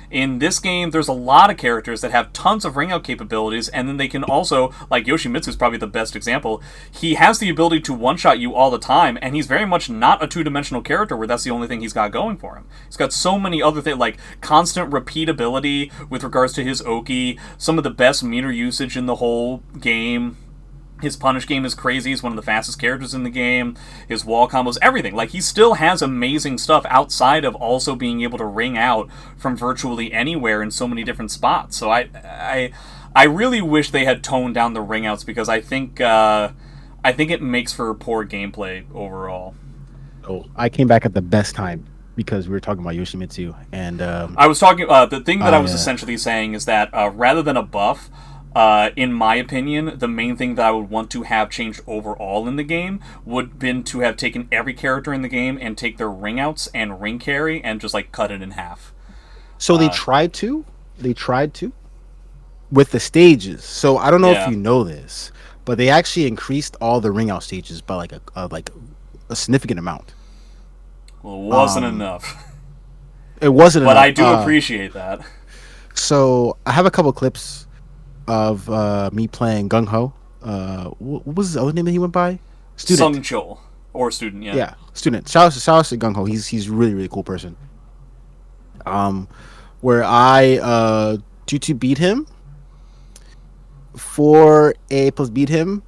In this game, there's a lot of characters that have tons of ring out capabilities, and then they can also, like Yoshimitsu's probably the best example, he has the ability to one-shot you all the time, and he's very much not a two-dimensional character where that's the only thing he's got going for him. He's got so many other things, like constant repeatability with regards to his Oki, some of the best meter usage in the whole game. His punish game is crazy. He's one of the fastest characters in the game. His wall combos, everything. Like, he still has amazing stuff outside of also being able to ring out from virtually anywhere in so many different spots. So I really wish they had toned down the ring outs, because I think it makes for poor gameplay overall. Oh, I came back at the best time because we were talking about Yoshimitsu, and I was talking. The thing that I was essentially saying is that rather than a buff, in my opinion, the main thing that I would want to have changed overall in the game would have been to have taken every character in the game and take their ring outs and ring carry and just like cut it in half. so they tried to, with the stages. So I don't know if Yeah. you know this, but they actually increased all the ring out stages by like a significant amount. Well, it wasn't enough, It wasn't but enough. I do appreciate that. So I have a couple clips of me playing Gung Ho. What was the other name that he went by? Student. Sung Chul, or student, yeah. Yeah, student. Shout out to Gung Ho. He's really really cool person. Where I 2 beat him, 4A plus beat him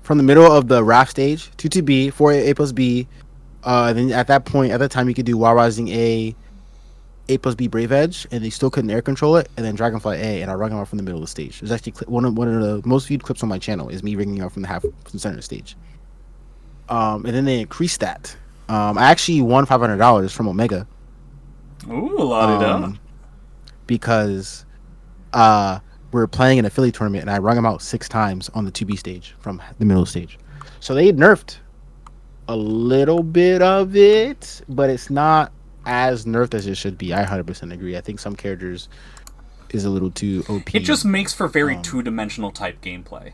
from the middle of the raft stage. 2B, 4A plus B. Then at that point, at that time, you could do Wild Rising A plus B Brave Edge, and they still couldn't air control it, and then Dragonfly A, and I rung him out from the middle of the stage. There's actually one of the most viewed clips on my channel is me ringing out from the center of the stage. And then they increased that. I actually won $500 from Omega. Ooh, la-di-da. Because we were playing an affiliate tournament, and I rung him out 6 times on the 2B stage from the middle stage. So they nerfed a little bit of it, but it's not as nerfed as it should be. I 100% agree. I think some characters is a little too OP. It just makes for very two-dimensional type gameplay.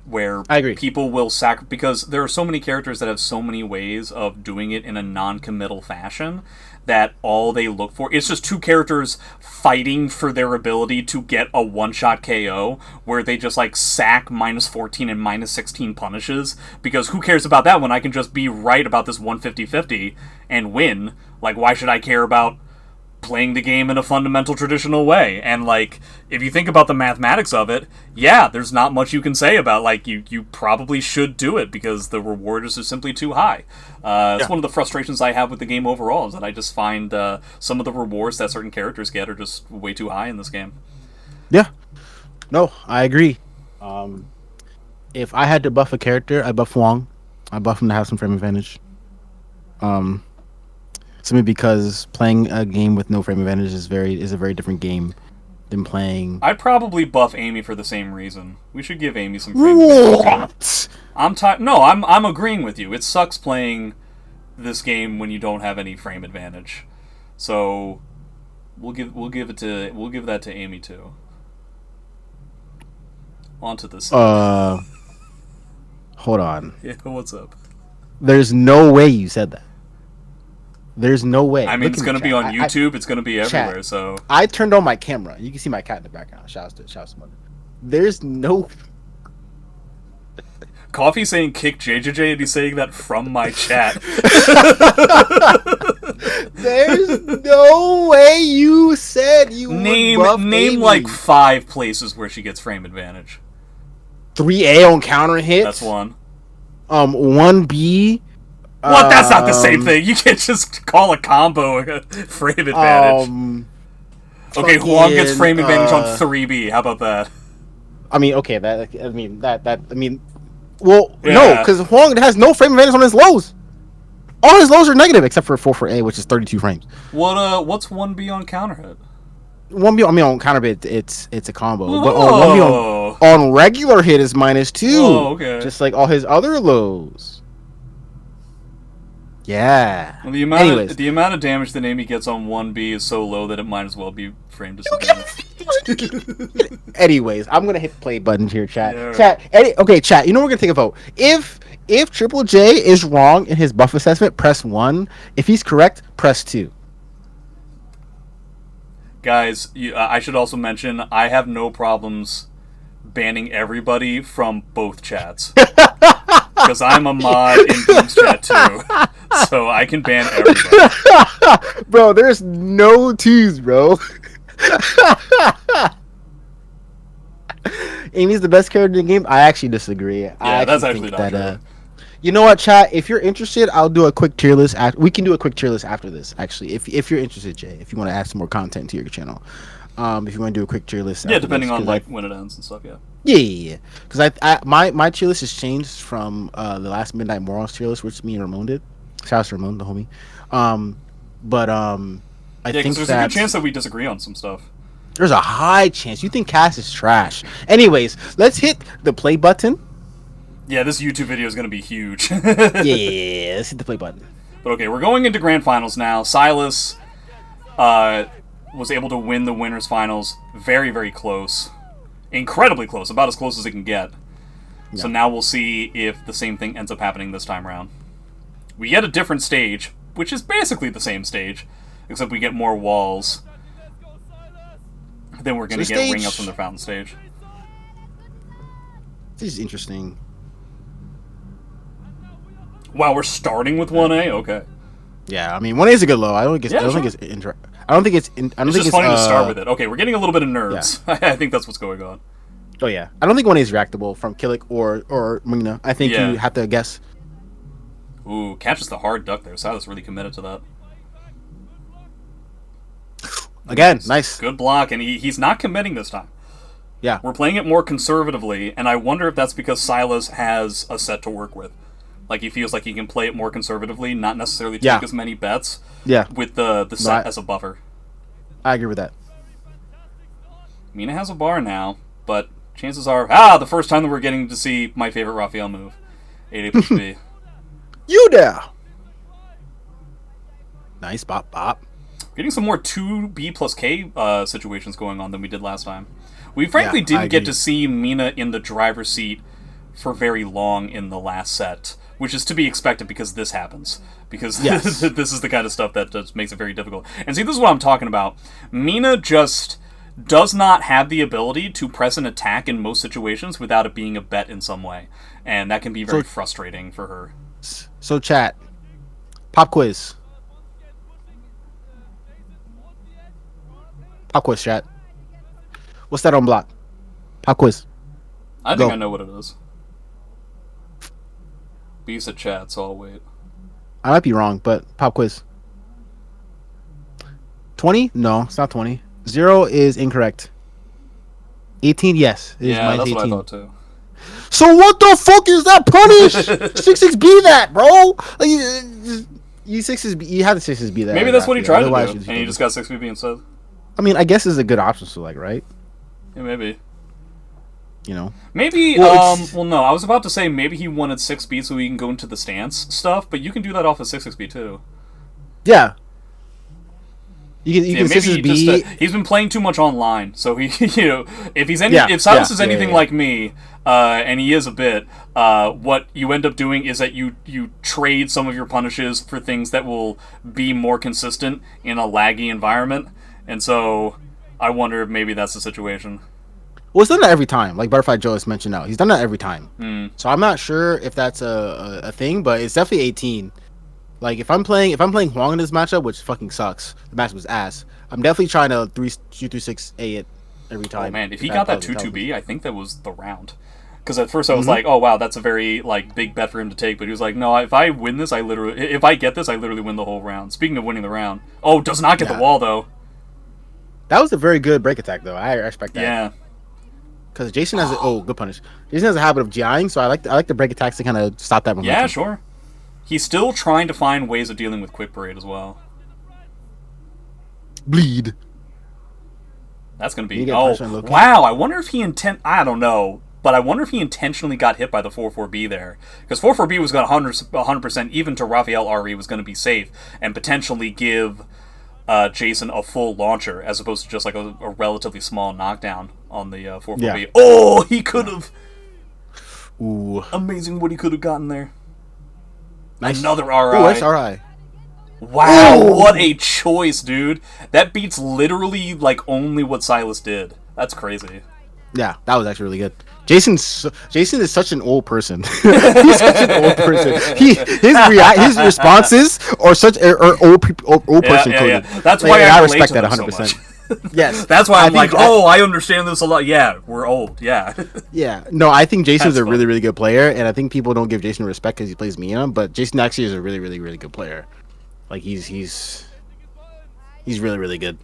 where I agree. people will because there are so many characters that have so many ways of doing it in a non-committal fashion that all they look for it's just two characters fighting for their ability to get a one-shot KO where they just like sack -14 and -16 punishes, because who cares about that when I can just be right about this 150-50 and win? Like, why should I care about playing the game in a fundamental traditional way? And like, if you think about the mathematics of it, yeah, there's not much you can say about like you probably should do it because the reward is just simply too high. It's one of the frustrations I have with the game overall, is that I just find some of the rewards that certain characters get are just way too high in this game. Yeah, no, I agree. If I had to buff a character, I buff Wong. I buff him to have some frame advantage. Simply because playing a game with no frame advantage is a very different game than playing. I'd probably buff Amy for the same reason. We should give Amy some frame advantage. I'm agreeing with you. It sucks playing this game when you don't have any frame advantage. So we'll give that to Amy too. On to this. Hold on. Yeah, what's up? There's no way you said that. There's no way. I mean, it's going to be on YouTube. It's going to be everywhere. Chat. So I turned on my camera. You can see my cat in the background. Shouts to mother. There's no. Coffee saying kick JJJ, and he's saying that from my chat. There's no way you said you name would buff Amy. like 5 places where she gets frame advantage. 3A on counter hits. That's one. 1B. What? That's not the same thing. You can't just call a combo a frame advantage. Okay, Huang gets frame advantage on 3B. How about that? I mean, okay, well, yeah. No, because Huang has no frame advantage on his lows. All his lows are negative except for 4 for A, which is 32 frames. What's 1B on counter hit? 1B, I mean, on counter hit, it's a combo. Oh. But on 1B on regular hit is -2. Oh, okay. Just like all his other lows. Yeah. Well, the amount of damage that Amy gets on 1B is so low that it might as well be frame disadvantage. Anyways, I'm gonna hit the play button here, chat. Yeah. Chat. Chat. You know, we're gonna take a vote. If Triple J is wrong in his buff assessment, press 1. If he's correct, press 2. Guys, I should also mention I have no problems banning everybody from both chats. Because I'm a mod in Doom's chat too. So I can ban everybody. Bro, there's no 2s, bro. Amy's the best character in the game. I actually disagree. Yeah, that's actually not true. You know what, chat? If you're interested, I'll do a quick tier list. We can do a quick tier list after this, actually. If you're interested, Jay, if you want to add some more content to your channel. If you want to do a quick tier list. Yeah, depending on like when it ends and stuff, yeah. Yeah. Because my tier list has changed from the last Midnight Morals tier list, which me and Ramon did. Shout out to Ramon, the homie. I think there's a good chance that we disagree on some stuff. There's a high chance. You think Cass is trash. Anyways, let's hit the play button. Yeah, this YouTube video is going to be huge. Yeah, let's hit the play button. But okay, we're going into grand finals now. SSylus was able to win the winners finals. Very, very close. Incredibly close. About as close as it can get. Yeah. So now we'll see if the same thing ends up happening this time around. We get a different stage, which is basically the same stage, except we get more walls. Then we're going to get ring-ups from the fountain stage. This is interesting. Wow, we're starting with 1A? Okay. Yeah, I mean, 1A is a good low. I don't think it's funny to start with it. Okay, we're getting a little bit of nerves. Yeah. I think that's what's going on. Oh, yeah. I don't think 1A is reactable from Killick or Muna. I think you have to guess. Ooh, catches the hard duck there. SSylus really committed to that. Again, nice. Good block, and he's not committing this time. Yeah. We're playing it more conservatively, and I wonder if that's because SSylus has a set to work with. Like, he feels like he can play it more conservatively, not necessarily take as many bets with the set as a buffer. I agree with that. Mina has a bar now, but chances are... the first time that we're getting to see my favorite Raphael move. 8A plus B. You there! Nice, bop, bop. Getting some more 2B plus K situations going on than we did last time. We frankly Yeah, I didn't get agree. to see Mina in the driver's seat for very long in the last set, which is to be expected because this happens. Because Yes. this is the kind of stuff that just makes it very difficult. And see, this is what I'm talking about. Mina just does not have the ability to press an attack in most situations without it being a bet in some way. And that can be very frustrating for her. So chat, pop quiz. Pop quiz, chat. What's that on block? Pop quiz. I Go. think I know what it is. But you said chat, so I'll wait. I might be wrong, but pop quiz. 20? No, it's not 20. 0 is incorrect. 18? Yes. It is Yeah, minus that's 18. what I thought too. So what the fuck is that punish? 6 be that, bro. Like, you 6s be, you have the 6s be that. Maybe that's what he tried to do, Otherwise, and he just got 6BB instead. I mean, I guess it's a good option to select, right? Yeah, maybe. You know. Maybe, well, no, I was about to say maybe he wanted 6B so he can go into the stance stuff, but you can do that off of 6B too. Yeah. You can maybe 6s he be. just, he's been playing too much online, so he, if he's if Sylas is anything like me, and he is a bit, what you end up doing is that you trade some of your punishes for things that will be more consistent in a laggy environment, and so I wonder if maybe that's the situation. Well, he's done that every time, like Butterfly Joe has mentioned out. He's done that every time. Mm. So I'm not sure if that's a thing, but it's definitely 18. Like if I'm playing Huang in this matchup, which fucking sucks, the matchup was ass. I'm definitely trying to 2-3-6 it every time. Oh man, if he got that 2-2B, I think that was the round. Because at first I was like, oh wow, that's a very like big bet for him to take. But he was like, no, if I win this, if I get this, I literally win the whole round. Speaking of winning the round, does not get the wall though. That was a very good break attack though. I respect that. Yeah. Because Jason has good punish. Jason has a habit of GIing, so I like the break attacks to kind of stop that momentum. Yeah, sure. He's still trying to find ways of dealing with Quick Parade as well. Bleed. That's gonna be wow. I wonder if he I don't know, but I wonder if he intentionally got hit by the 4-4B there, because 4-4B was going 100% even to Raphael RE was going to be safe and potentially give Jason a full launcher as opposed to just like a relatively small knockdown on the 4-4B. Yeah. Oh, he could have. Ooh, amazing what he could have gotten there. Nice. Another RI. Oh, that's RI. Wow, what a choice, dude. That beats literally like only what Sylas did. That's crazy. Yeah, that was actually really good. Jason is such an old person. He's such an old person. His responses are such old person coded. Yeah. That's why I respect that 100%. So yes, that's why I'm like, I understand this a lot. Yeah, we're old. Yeah. Yeah. No, I think Jason's a really, really good player, and I think people don't give Jason respect because he plays Mina. But Jason actually is a really, really, really good player. Like he's really, really good.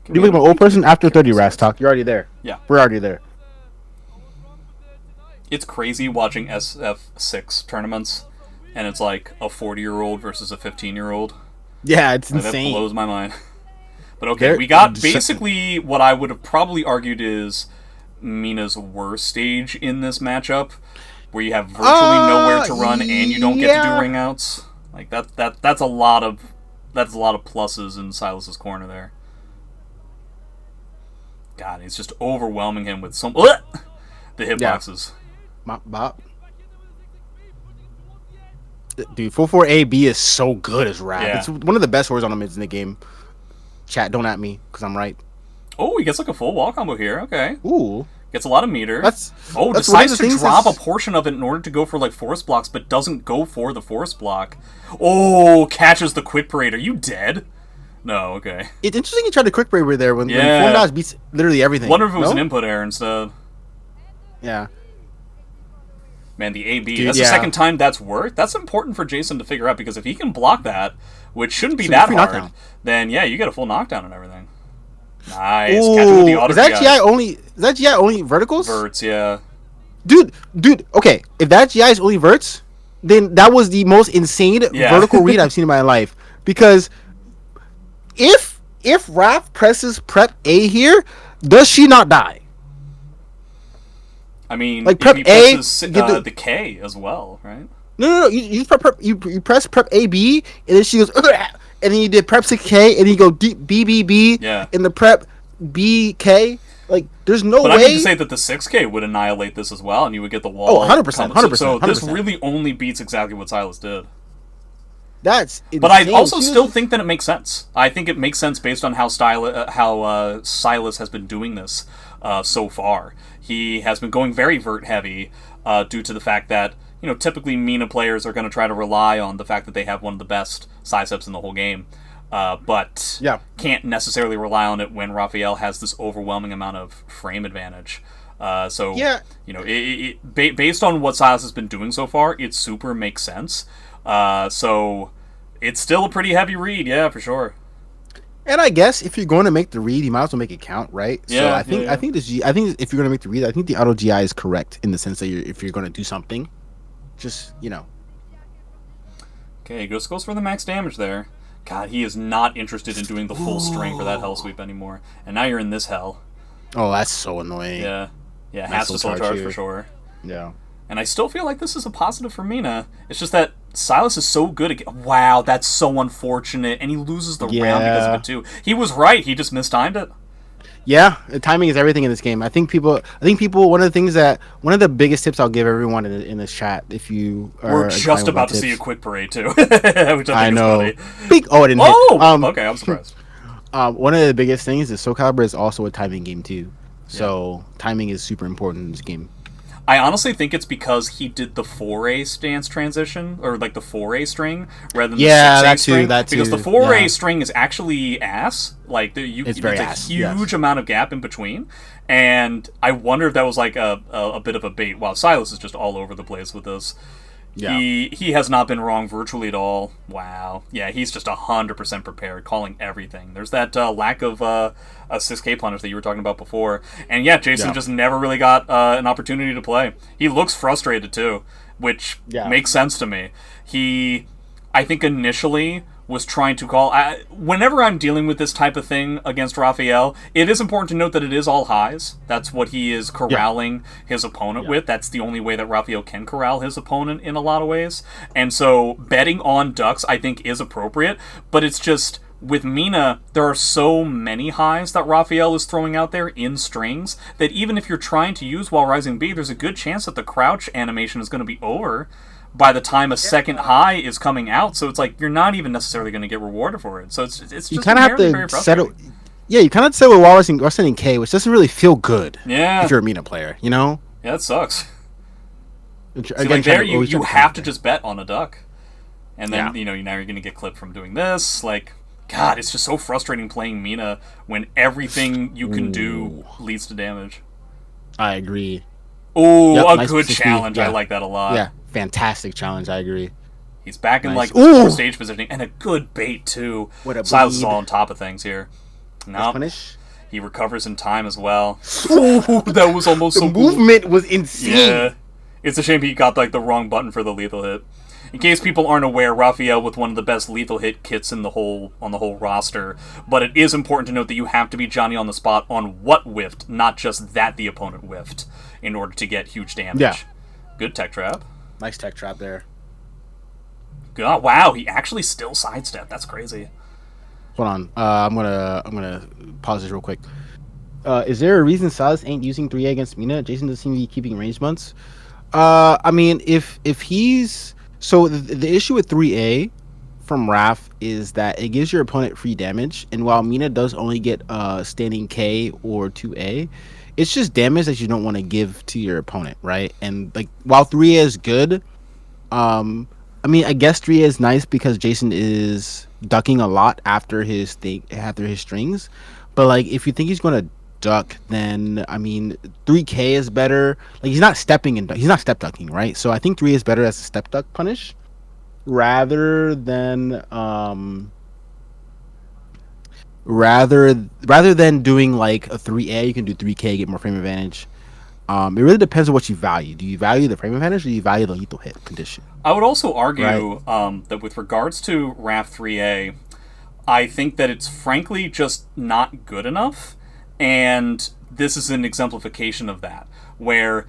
You become an old person after 30, Rastalk. You're already there. Yeah. We're already there. It's crazy watching SF6 tournaments, and it's like a 40-year-old versus a 15-year-old. Yeah, it's insane. That blows my mind. But okay, we got basically what I would have probably argued is Mina's worst stage in this matchup, where you have virtually nowhere to run and you don't get to do ring outs. Like that's a lot of pluses in Sylas's corner there. God, he's just overwhelming him with some the hitboxes. Bop. Dude, 4-4-A-B is so good as rap. Yeah. It's one of the best horizontal mids in the game. Chat, don't at me, because I'm right. Oh, he gets like a full wall combo here. Okay. Ooh. Gets a lot of meter. Decides to drop a portion of it in order to go for like force blocks, but doesn't go for the force block. Oh, catches the quick parade. Are you dead? No, okay. It's interesting he tried to quick parade there when form dodge beats literally everything. Wonder if it was an input error instead. Yeah. Man, the AB, that's the second time that's worked. That's important for Jason to figure out, because if he can block that, which shouldn't be that hard, knockdown. Then yeah, you get a full knockdown and everything. Nice. Ooh, catch him with the auto is that GI only verticals? Verts, yeah. Dude, okay. If that GI is only verts, then that was the most insane vertical read I've seen in my life. Because if Raph presses prep A here, does she not die? I mean, like prep A, the K as well, right? No. You press prep A B, and then she goes, and then you did prep 6K, and you go B B B. Yeah. In the prep BK. Like, there's no But I mean to way. say that the 6K would annihilate this as well, and you would get the Oh, wall 100%, coming. So, 100%, so this 100%. really only beats exactly what Silas did. That's But I insane. also She still was, think that it makes sense. I think it makes sense based on how Silas has been doing this so far. He has been going very vert heavy due to the fact that typically Mina players are going to try to rely on the fact that they have one of the best side steps in the whole game, but yeah. can't necessarily rely on it when Raphael has this overwhelming amount of frame advantage. So Yeah. based on what Silas has been doing so far, it super makes sense. So it's still a pretty heavy read, yeah, for sure. And I guess if you're going to make the read, you might as well make it count, right? So Yeah, I yeah, think I yeah. think this I think if you're going to make the read, I think the auto GI is correct in the sense that if you're going to do something, just Okay, goes for the max damage there. God, he is not interested in doing the full string for that hell sweep anymore. And now you're in this hell. Oh, that's so annoying. Yeah. Yeah, Nice has to little soul charge charge for here. sure. Yeah. And I still feel like this is a positive for Mina. It's just that Silas is so good at... Wow, that's so unfortunate. And he loses the round because of Yeah. it, too. He was right. He just mistimed it. Yeah, timing is everything in this game. I think people one of the biggest tips I'll give everyone in this chat if you We're are just inclined with my about to see a tips. quick parade, too. Which I I think is know. funny. Oh, it didn't hit. Oh! Okay, I'm surprised. One of the biggest things is Soul Calibur is also a timing game too. Yeah. So timing is super important in this game. I honestly think it's because he did the 4A stance transition, or like the 4A string, rather than the Yeah, 6A that too. string. That Because the too. 4A Yeah, string is actually ass. Like, it's it's very a ass. huge Yes. amount of gap in between. And I wonder if that was like a bit of a bait. Wow, Silas is just all over the place with this. Yeah. He has not been wrong virtually at all. Wow. Yeah, he's just 100% prepared, calling everything. There's that lack of a 6K punish that you were talking about before. And yeah, Jason Yeah. just never really got an opportunity to play. He looks frustrated too, which Yeah. makes sense to me. I think initially was trying to call. Whenever I'm dealing with this type of thing against Raphael, it is important to note that it is all highs. That's what he is Yeah. corralling his opponent Yeah. with. That's the only way that Raphael can corral his opponent in a lot of ways. And so betting on ducks, I think, is appropriate. But it's just with Mina, there are so many highs that Raphael is throwing out there in strings that even if you're trying to use While Rising B, there's a good chance that the crouch animation is going to be over by the time a second high is coming out. So it's like you're not even necessarily going to get rewarded for it. So it's You just kind of have inherently very to settle. frustrating. Yeah, you kind of settle with Wallace and K, which doesn't really feel good if Yeah, you're a Mina player. You know. yeah, that sucks. See, Again, like there, always you try have to play. just bet on a duck, and then Yeah. now you're going to get clipped from doing this. Like, God, it's just so frustrating playing Mina when everything you can do Ooh, leads to damage. I agree. Oh, Yep, a nice good 60. challenge. I Yeah, like that a lot. yeah, fantastic challenge. I agree. He's back in Nice. like Ooh, stage positioning and a good bait too. what a Silas is bleed. all on top of things here. Nice Nope. punish. He recovers in time as well. Ooh, Ooh, that was almost the so cool. movement was insane. Yeah. It's a shame he got like the wrong button for the lethal hit. In case people aren't aware, Raphael with one of the best lethal hit kits in the whole roster, but it is important to note that you have to be Johnny on the spot on what whiffed, not just that the opponent whiffed, in order to get huge damage. Yeah. Good tech trap. Nice tech trap there. God, wow, he actually still sidestepped. That's crazy. Hold on. I'm gonna pause this real quick. Is there a reason Silas ain't using 3A against Mina? Jason doesn't seem to be keeping range months. I mean, if he's so the issue with 3A from Raph is that it gives your opponent free damage, and while Mina does only get standing K or 2A, it's just damage that you don't want to give to your opponent, right? And like while 3A is good, I mean, I guess 3A is nice because Jason is ducking a lot after his strings, but like if you think he's gonna duck, then I mean 3K is better. Like he's not step ducking, right? So I think 3 is better as a step duck punish rather than rather than doing like a 3A. You can do 3K, get more frame advantage. It really depends on what you value. Do you value the frame advantage or do you value the lethal hit condition? I would also Right. argue that with regards to RAF 3A, I think that it's frankly just not good enough, and this is an exemplification of that, where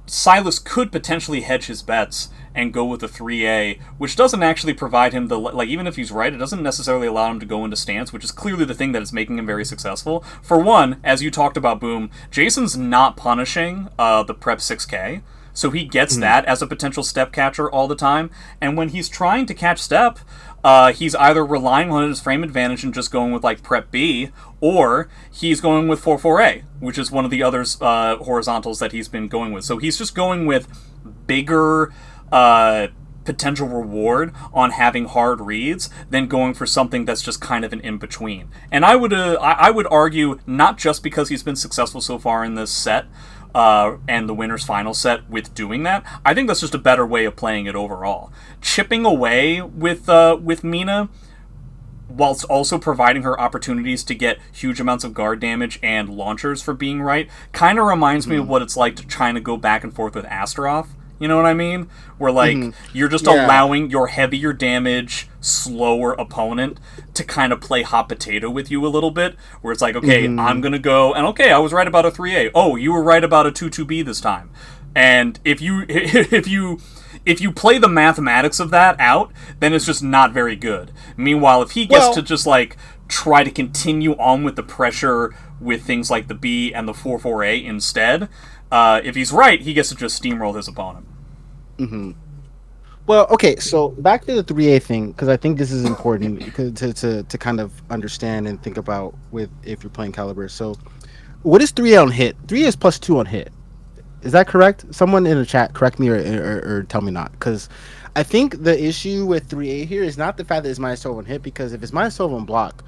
SSylus could potentially hedge his bets and go with a 3A, which doesn't actually provide him the, like, even if he's right, it doesn't necessarily allow him to go into stance, which is clearly the thing that is making him very successful. For one, as you talked about, Boom, Jason's not punishing the prep 6K, so he gets that as a potential step catcher all the time, and when he's trying to catch step, he's either relying on his frame advantage and just going with, like, prep B, or he's going with 4-4A, which is one of the other horizontals that he's been going with. So he's just going with bigger potential reward on having hard reads than going for something that's just kind of an in-between. And I would argue, not just because he's been successful so far in this set, and the winner's final set with doing that. I think that's just a better way of playing it overall. Chipping away with Mina, whilst also providing her opportunities to get huge amounts of guard damage and launchers for being right, kind of reminds me of what it's like to trying to go back and forth with Astaroth. You know what I mean? Where, like, you're just allowing your heavier damage, slower opponent to kind of play hot potato with you a little bit. Where it's like, okay, I'm going to go, and okay, I was right about a 3A. Oh, you were right about a 2-2B this time. And if you play the mathematics of that out, then it's just not very good. Meanwhile, if he gets to just, like, try to continue on with the pressure with things like the B and the 4-4A instead, if he's right, he gets to just steamroll his opponent. Well, okay, so back to the 3A thing, because I think this is important to kind of understand and think about with if you're playing Caliber. So, what is 3A on hit? 3A is +2 on hit. Is that correct? Someone in the chat correct me or tell me not, because I think the issue with 3A here is not the fact that it's -12 on hit, because if it's -12 on block,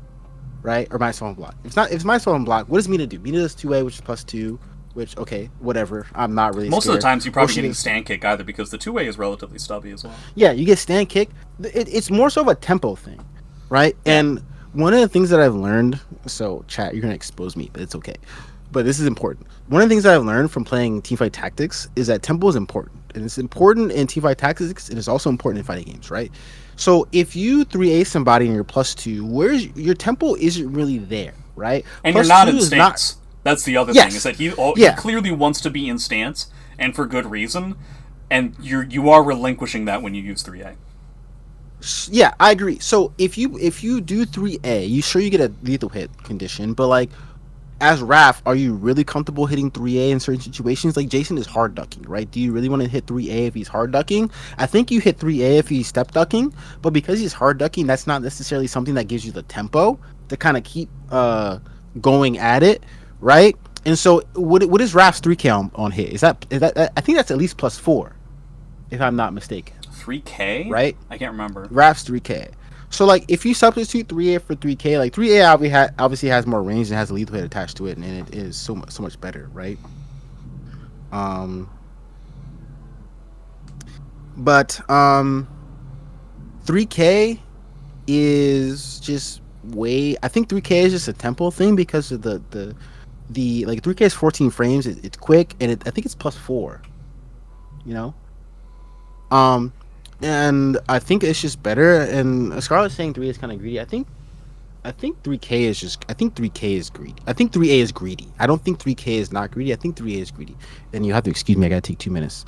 right, or -12 on block, if it's -12 on block, what does Mina do? Mina does 2A, which is +2. Which, okay, whatever. I'm not really Most scared. of the times, you're probably getting stand kick either, because the 2-way is relatively stubby as well. Yeah, you get stand kick. It's more so of a tempo thing, right? Yeah. And one of the things that I've learned, so chat, you're going to expose me, but it's okay. But this is important. One of the things that I've learned from playing Teamfight Tactics is that tempo is important. And it's important in Teamfight Tactics, and it's also important in fighting games, right? So if you 3A somebody and you're +2, where's your tempo isn't really there, right? And you're not in stance. That's the other thing, is that he clearly wants to be in stance, and for good reason, and you are relinquishing that when you use 3A. Yeah, I agree. So if you do 3A, you get a lethal hit condition, but, like, as Raph, are you really comfortable hitting 3A in certain situations? Like, Jason is hard ducking, right? Do you really want to hit 3A if he's hard ducking? I think you hit 3A if he's step ducking, but because he's hard ducking, that's not necessarily something that gives you the tempo to kind of keep going at it. Right, and so what is Raph's 3K on hit? Is that I think that's at least +4, if I'm not mistaken. 3K, right? I can't remember. Raph's 3K. So, like, if you substitute 3A for 3K, like 3A obviously has more range and has a lethal hit attached to it, and it is so much better, right? But 3K is just I think 3K is just a tempo thing because of the like 3K is 14 frames. It's quick, and I think it's +4. You know, and I think it's just better. And Scarlett's saying 3A is kind of greedy. I think 3K is just. I think 3K is greedy. I think 3A is greedy. I don't think 3K is not greedy. I think 3A is greedy. And you have to excuse me. I gotta take 2 minutes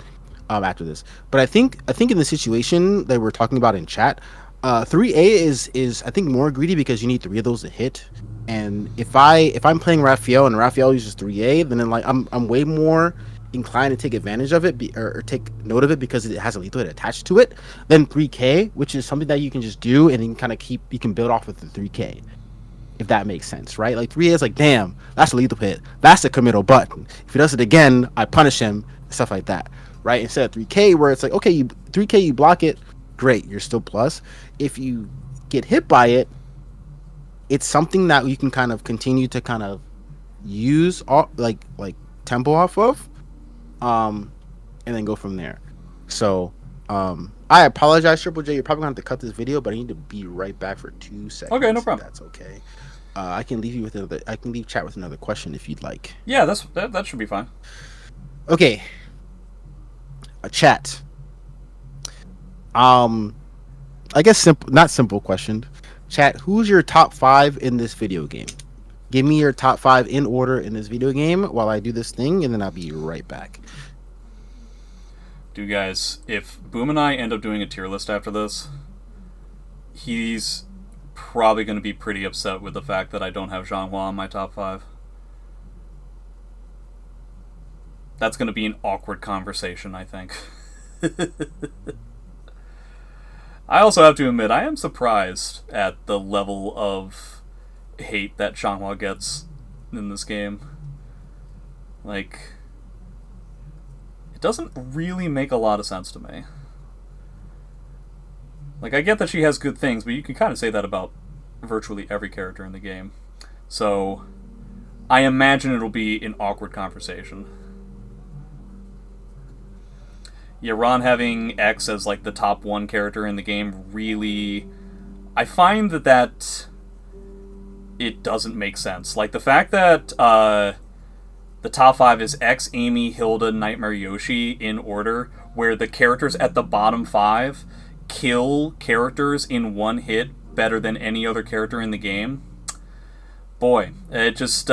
after this. But I think in the situation that we're talking about in chat, 3A is I think more greedy because you need 3 of those to hit. And if I'm playing Raphael and Raphael uses 3A, then like I'm way more inclined to take advantage of it or take note of it because it has a lethal hit attached to it than 3K, which is something that you can just do and then kind of you can build off with the 3K, if that makes sense, right? Like 3A is like, damn, that's a lethal hit, that's a committal button. If he does it again, I punish him, stuff like that, right? Instead of 3K, where it's like, okay, 3K, you block it, great, you're still plus. If you get hit by it, it's something that you can kind of continue to kind of use like tempo off of, and then go from there. So I apologize, Triple J, you're probably gonna have to cut this video, but I need to be right back for 2 seconds. Okay, no problem. That's okay. I can leave chat with another question if you'd like. Yeah, that should be fine. Okay. A chat. I guess not simple question. Chat, who's your top 5 in this video game? Give me your top 5 in order in this video game while I do this thing, and then I'll be right back. Dude, guys, if Boom and I end up doing a tier list after this, he's probably going to be pretty upset with the fact that I don't have Zhanghua in my top 5. That's going to be an awkward conversation, I think. I also have to admit, I am surprised at the level of hate that Zhanghua gets in this game. Like, it doesn't really make a lot of sense to me. Like, I get that she has good things, but you can kind of say that about virtually every character in the game. So, I imagine it'll be an awkward conversation. Yeah, Ron having X as, like, the top 1 character in the game really... I find that it doesn't make sense. Like, the fact that the top 5 is X, Amy, Hilda, Nightmare, Yoshi in order, where the characters at the bottom 5 kill characters in one hit better than any other character in the game. Boy, it just...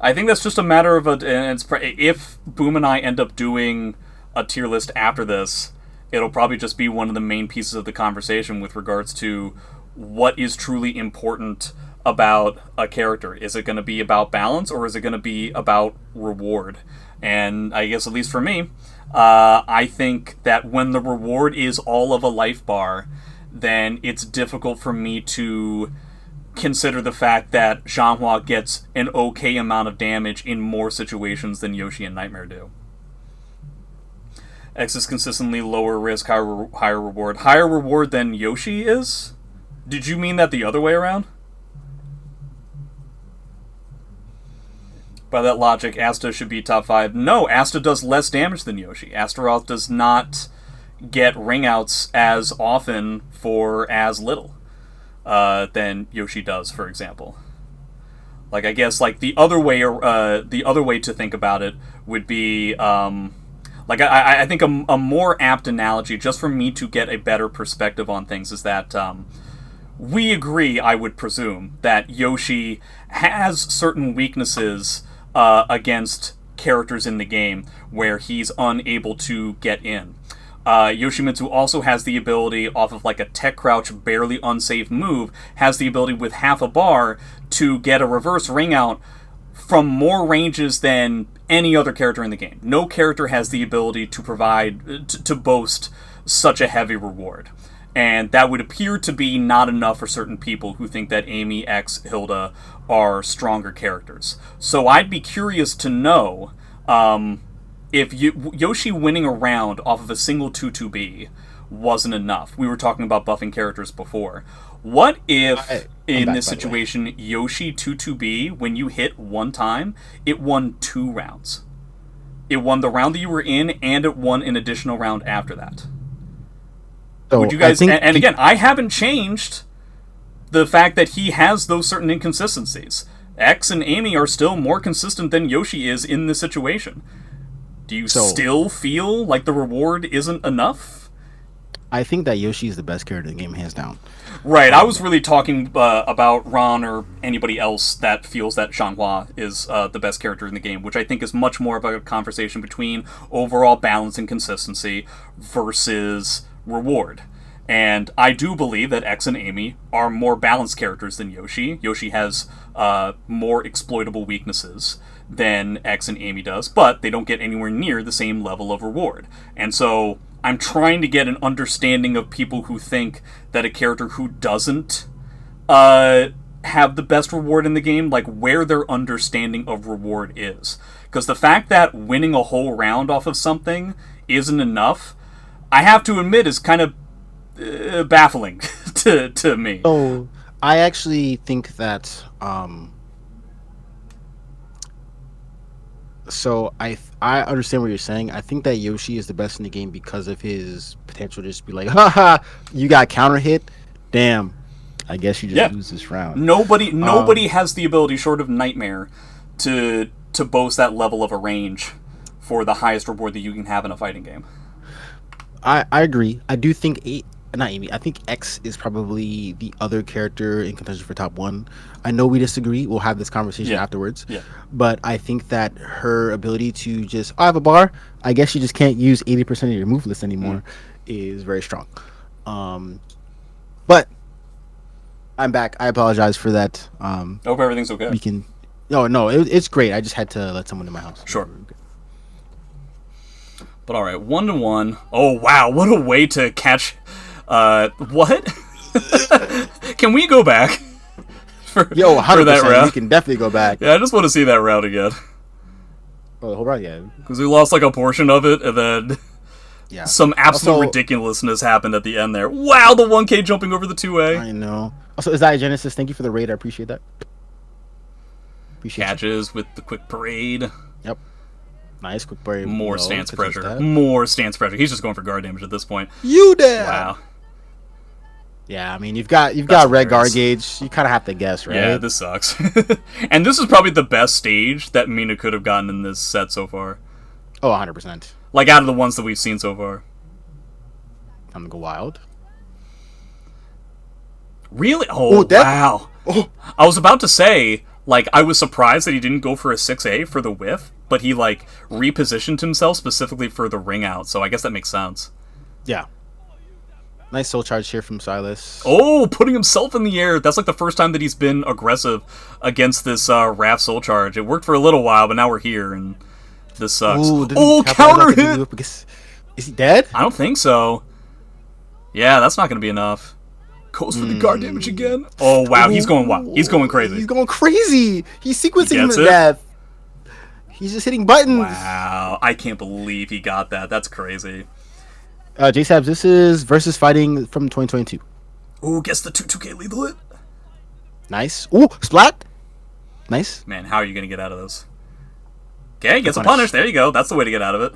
I think that's just a matter of if Boom and I end up doing a tier list after this, it'll probably just be one of the main pieces of the conversation with regards to what is truly important about a character. Is it going to be about balance, or is it going to be about reward? And I guess, at least for me, I think that when the reward is all of a life bar, then it's difficult for me to consider the fact that Zhanghua gets an okay amount of damage in more situations than Yoshi and Nightmare do. X is consistently lower risk, higher reward. Higher reward than Yoshi is? Did you mean that the other way around? By that logic, Asta should be top 5. No, Asta does less damage than Yoshi. Astaroth does not get ring outs as often for as little than Yoshi does, for example. Like, I guess, like, the other way to think about it would be, like, I think a more apt analogy, just for me to get a better perspective on things, is that we agree, I would presume, that Yoshi has certain weaknesses against characters in the game where he's unable to get in. Yoshimitsu also has the ability, off of like a tech crouch, barely unsafe move, has the ability with half a bar to get a reverse ring out from more ranges than any other character in the game. No character has the ability to provide, to boast such a heavy reward. And that would appear to be not enough for certain people who think that Amy, X, Hilda are stronger characters. So I'd be curious to know if Yoshi winning a round off of a single 2-2B wasn't enough. We were talking about buffing characters before. What if, in this situation, Yoshi 2-2B, when you hit one time, it won 2 rounds? It won the round that you were in, and it won an additional round after that. So would you guys... And again, I haven't changed the fact that he has those certain inconsistencies. X and Amy are still more consistent than Yoshi is in this situation. Do you still feel like the reward isn't enough? I think that Yoshi is the best character in the game, hands down. Right, I was really talking about Ron or anybody else that feels that Zhanghua is the best character in the game, which I think is much more of a conversation between overall balance and consistency versus reward. And I do believe that X and Amy are more balanced characters than Yoshi. Yoshi has more exploitable weaknesses than X and Amy does, but they don't get anywhere near the same level of reward. And so I'm trying to get an understanding of people who think that a character who doesn't have the best reward in the game, like where their understanding of reward is. Because the fact that winning a whole round off of something isn't enough, I have to admit, is kind of baffling to me. So I actually think that so I understand what you're saying. I think that Yoshi is the best in the game because of his potential to just be like, haha, you got counter hit, damn, I guess you just lose this round. Nobody has the ability, short of Nightmare, to boast that level of a range for the highest reward that you can have in a fighting game. I agree. I do think not Amy. I think X is probably the other character in contention for top one. I know we disagree. We'll have this conversation Yeah. afterwards. Yeah. But I think that her ability to just, I have a bar. I guess you just can't use 80% of your move list anymore, is very strong. But I'm back. I apologize for that. I hope everything's okay. We can. No, it's great. I just had to let someone in my house. Sure. But all right, 1-1. Oh wow, what a way to catch. What? Can we go back? Yo, 100%. For that round? We can definitely go back. Yeah, I just want to see that round again. Oh, the whole round, yeah. Because we lost like a portion of it, and then Yeah. some absolute Also, ridiculousness happened at the end there. Wow, the 1K jumping over the 2A. I know. Also, is that Genesis? Thank you for the raid. I appreciate that. Appreciate you. Catches with the quick parade. Yep. Nice quick parry. More No, stance catches pressure. that. More stance pressure. He's just going for guard damage at this point. You there? Wow. Yeah, I mean you've got That's red guard hilarious. gauge. You kind of have to guess, right? Yeah, this sucks. And this is probably the best stage that Mina could have gotten in this set so far. Oh, 100%. Like, out of the ones that we've seen so far. Time to go wild. Really? Oh, that- wow. Oh, I was about to say, like, I was surprised that he didn't go for a 6A for the whiff, but he, like, repositioned himself specifically for the ring out, so I guess that makes sense. yeah. Nice soul charge here from SSylus. Oh, putting himself in the air. That's, like, the first time that he's been aggressive against this Raph soul charge. It worked for a little while, but now we're here, and this sucks. Ooh, didn't Oh, capitalize counter off the hit! move because- Is he dead? I don't think so. Yeah, that's not going to be enough. Goes for the guard damage again. Oh, wow, he's going wild. He's going crazy. He's going crazy. He's sequencing him gets to it? death. He's just hitting buttons. Wow, I can't believe he got that. That's crazy. J-Sabs, this is versus fighting from 2022. Ooh, gets the 2K lethal hit. Nice. Ooh, splat. Nice. Man, how are you going to get out of this? Okay, gets a punish. punish. There you go. That's the way to get out of it.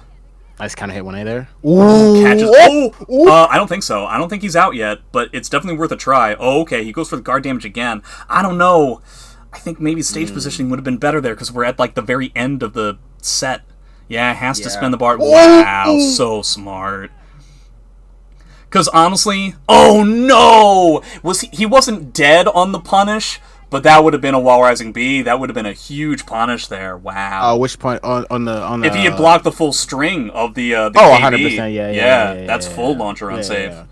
Nice kind of hit 1A there. Ooh. Catches. Oh. Oh! I don't think so. I don't think he's out yet, but it's definitely worth a try. Oh, okay. He goes for the guard damage again. I don't know. I think maybe stage positioning would have been better there because we're at, like, the very end of the set. Yeah, has to spin the bar. Wow, so smart. Because honestly, oh no! He wasn't dead on the punish, but that would have been a wall rising B. That would have been a huge punish there. Wow. Which point on the If he had blocked the full string of the KB, 100%, yeah, that's full launcher unsafe. yeah.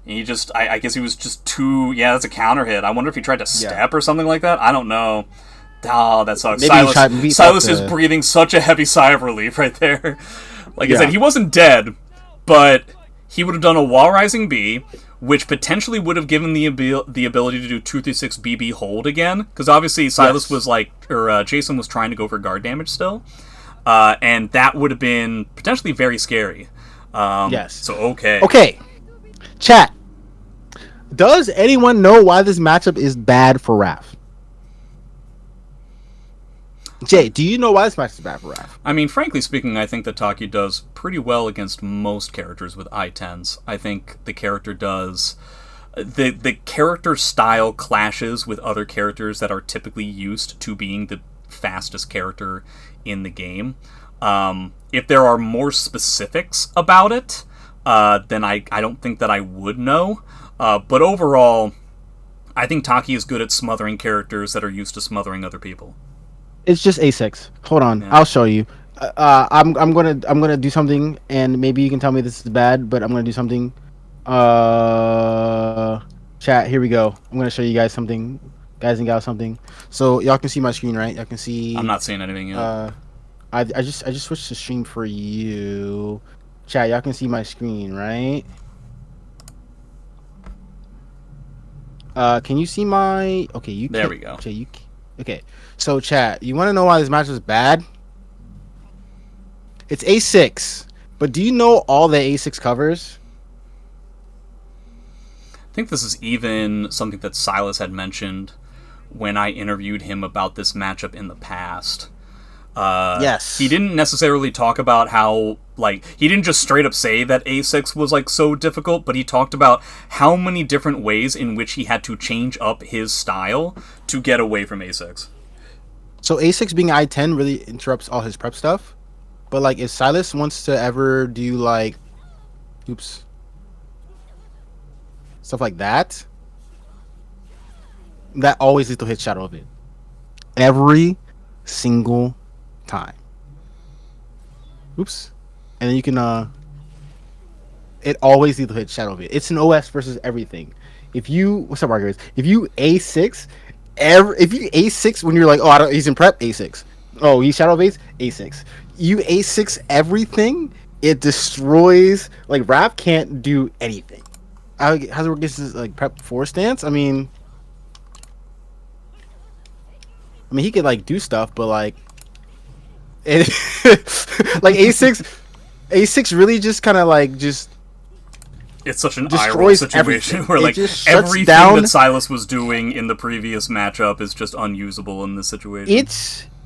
He just, I guess he was just too. Yeah, that's a counter hit. I wonder if he tried to step or something like that. I don't know. Oh, that sucks. Maybe he tried to beat SSylus up is the- breathing such a heavy sigh of relief right there. Like I Yeah. said, he wasn't dead, but he would have done a wall rising B, which potentially would have given the ability to do 236 BB hold again, because obviously SSylus was like, or Jason was trying to go for guard damage still, and that would have been potentially very scary. Yes. So okay. Okay. Chat. Does anyone know why this matchup is bad for Raph? Jay, do you know why this matchup is bad for Raph? I mean, frankly speaking, I think that Taki does pretty well against most characters with I-10s. I think the character does... The character style clashes with other characters that are typically used to being the fastest character in the game. If there are more specifics about it, then I don't think that I would know. But overall, I think Taki is good at smothering characters that are used to smothering other people. It's just A6. Hold on, Yeah. I'll show you. I'm gonna do something, and maybe you can tell me this is bad, but I'm gonna do something. Chat. Here we go. I'm gonna show you guys something, guys and gals, something. So y'all can see my screen, right? Y'all can see. I'm not seeing anything yet. I just switched the stream for you. Chat. Y'all can see my screen, right? Can you see my? Okay, you. There can't- we go. Chat, you. Okay, so chat. You want to know why this match was bad? It's A6, but do you know all the A6 covers? I think this is even something that SSylus had mentioned when I interviewed him about this matchup in the past. Yes. He didn't necessarily talk about how, like, he didn't just straight up say that A6 was, like, so difficult, but he talked about how many different ways in which he had to change up his style to get away from A6. So A6 being I-10 really interrupts all his prep stuff. But, like, if SSylus wants to ever do, like... Oops. stuff like that, that always lethal hits Shadow of it. Every single time. Oops. And then you can it always lethal hits Shadow of it. It's an OS versus everything. If you what's up, Margaret? If you A6 if you A6 when you're like, oh, I don't, he's in prep, A6. Oh, he's Shadow base, A6. You A6 everything, it destroys. Like Raph can't do anything. How's it work against his like prep 4 stance? I mean, he could like do stuff, but like, it, like A6 really just kind of like just. It's such an eye-roll situation everything. where like everything that SSylus was doing in the previous matchup is just unusable in this situation.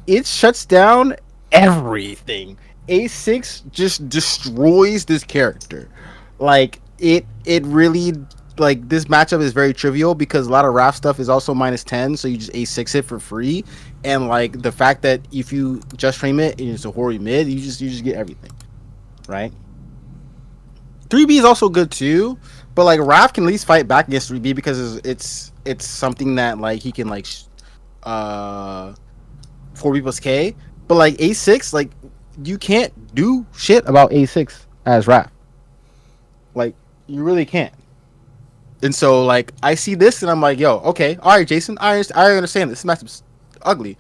It shuts down everything. A6 just destroys this character. Like it really, like, this matchup is very trivial because a lot of Raph stuff is also -10, so you just A6 it for free. And like the fact that if you just frame it and it's a Hori mid, you just get everything, right? 3B is also good too, but like Raph can at least fight back against 3B because it's something that like he can like 4B plus K. But like A6, like you can't do shit about A6 as Raph. Like you really can't. And so like I see this and I'm like, yo, okay, all right, Jason, I understand this matchup's ugly.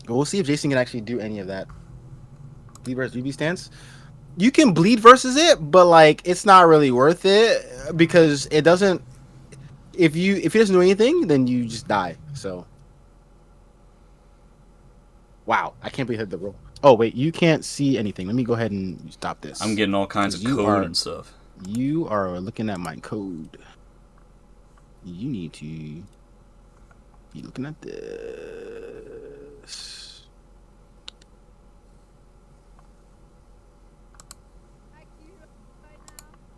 But we'll see if Jason can actually do any of that. Bleed versus 3B stance. You can bleed versus it, but like it's not really worth it because it doesn't. If it doesn't do anything, then you just die. So, wow, I can't believe I hit the roll. Oh wait, you can't see anything. Let me go ahead and stop this. I'm getting all kinds of code and stuff. You are looking at my code. You need to be looking at this.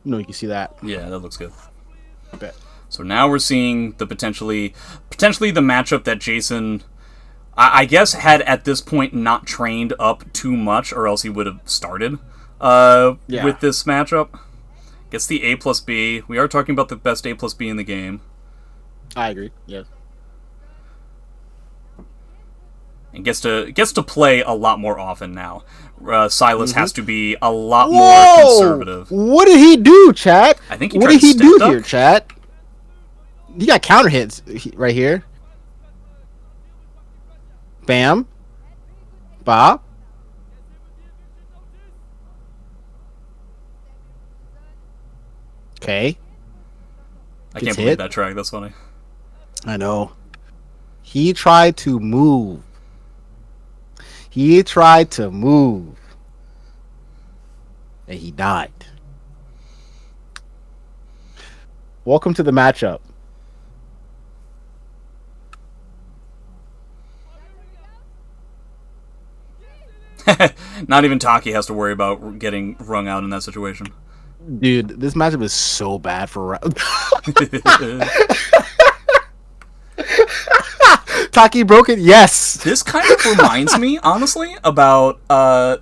No, you can see that. Yeah, that looks good. I bet. So now we're seeing the potentially the matchup that Jason, I guess, had at this point not trained up too much, or else he would have started with this matchup. Gets the A+B. We are talking about the best A+B in the game. I agree. Yeah. And gets to play a lot more often now. SSylus has to be a lot more conservative. What did he do, chat? I think what did he do here, chat? You got counter hits right here. Bam. Bob. Okay. I can't believe that track. That's funny. I know. He tried to move. And he died. Welcome to the matchup. Not even Taki has to worry about getting wrung out in that situation. Dude, this matchup is so bad for Taki broke it? Yes. This kind of reminds me, honestly, about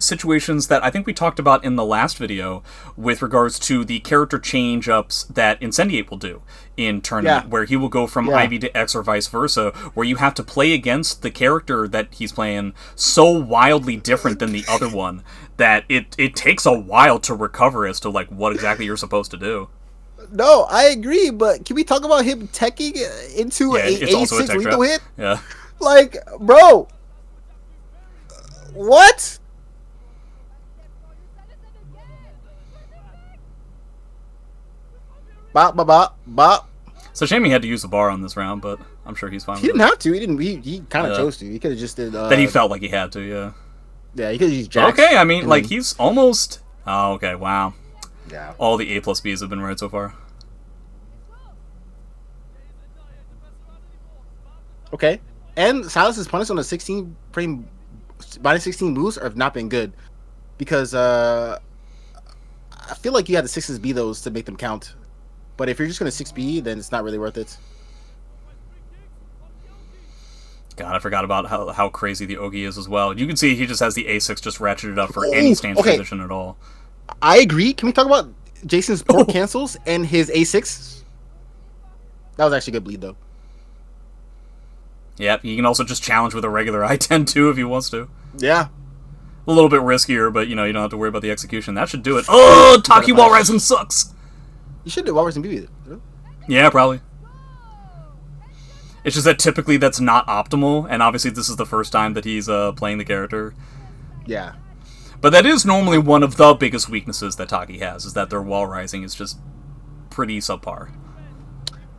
situations that I think we talked about in the last video with regards to the character change-ups that Incendiate will do in tournament, where he will go from Ivy to X or vice versa, where you have to play against the character that he's playing so wildly different than the other one that it takes a while to recover as to like what exactly you're supposed to do. No, I agree, but can we talk about him teching into a A6 lethal hit? Yeah. Like, bro. What? Bop, bop, bop, bop. So shame he had to use the bar on this round, but I'm sure he's fine with it. He didn't have to. He didn't. He kind of chose to. He could have just did... that he felt like he had to, yeah. Yeah, he could have used Jax. Okay, I mean, like, he's almost... Oh, okay, wow. Yeah. All the A+Bs have been right so far. Okay. And SSylus' punish on the 16 frame -16 moves have not been good. Because I feel like you had to 6B those to make them count. But if you're just going to 6B, then it's not really worth it. God, I forgot about how crazy the Ogi is as well. You can see he just has the A6 just ratcheted up for any stance transition at all. I agree. Can we talk about Jason's port cancels and his A6. That was actually a good bleed though. Yep, he can also just challenge with a regular I-10 too if he wants to. Yeah. A little bit riskier, but you don't have to worry about the execution. That should do it. Oh, Taki wall rising sucks. You should do Walrus and BB. Yeah, probably. It's just that typically that's not optimal, and obviously this is the first time that he's playing the character. Yeah. But that is normally one of the biggest weaknesses that Taki has, is that their wall rising is just pretty subpar.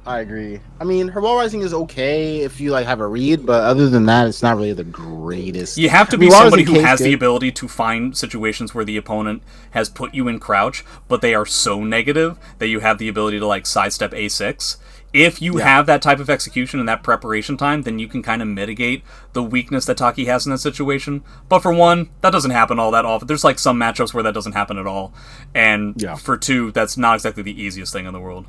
I agree. I mean, her wall rising is okay if you have a read, but other than that, it's not really the greatest. You have to be somebody who has the ability to find situations where the opponent has put you in crouch, but they are so negative that you have the ability to sidestep A6. If you have that type of execution and that preparation time, then you can kind of mitigate the weakness that Taki has in that situation. But for one, that doesn't happen all that often. There's some matchups where that doesn't happen at all. And for two, that's not exactly the easiest thing in the world.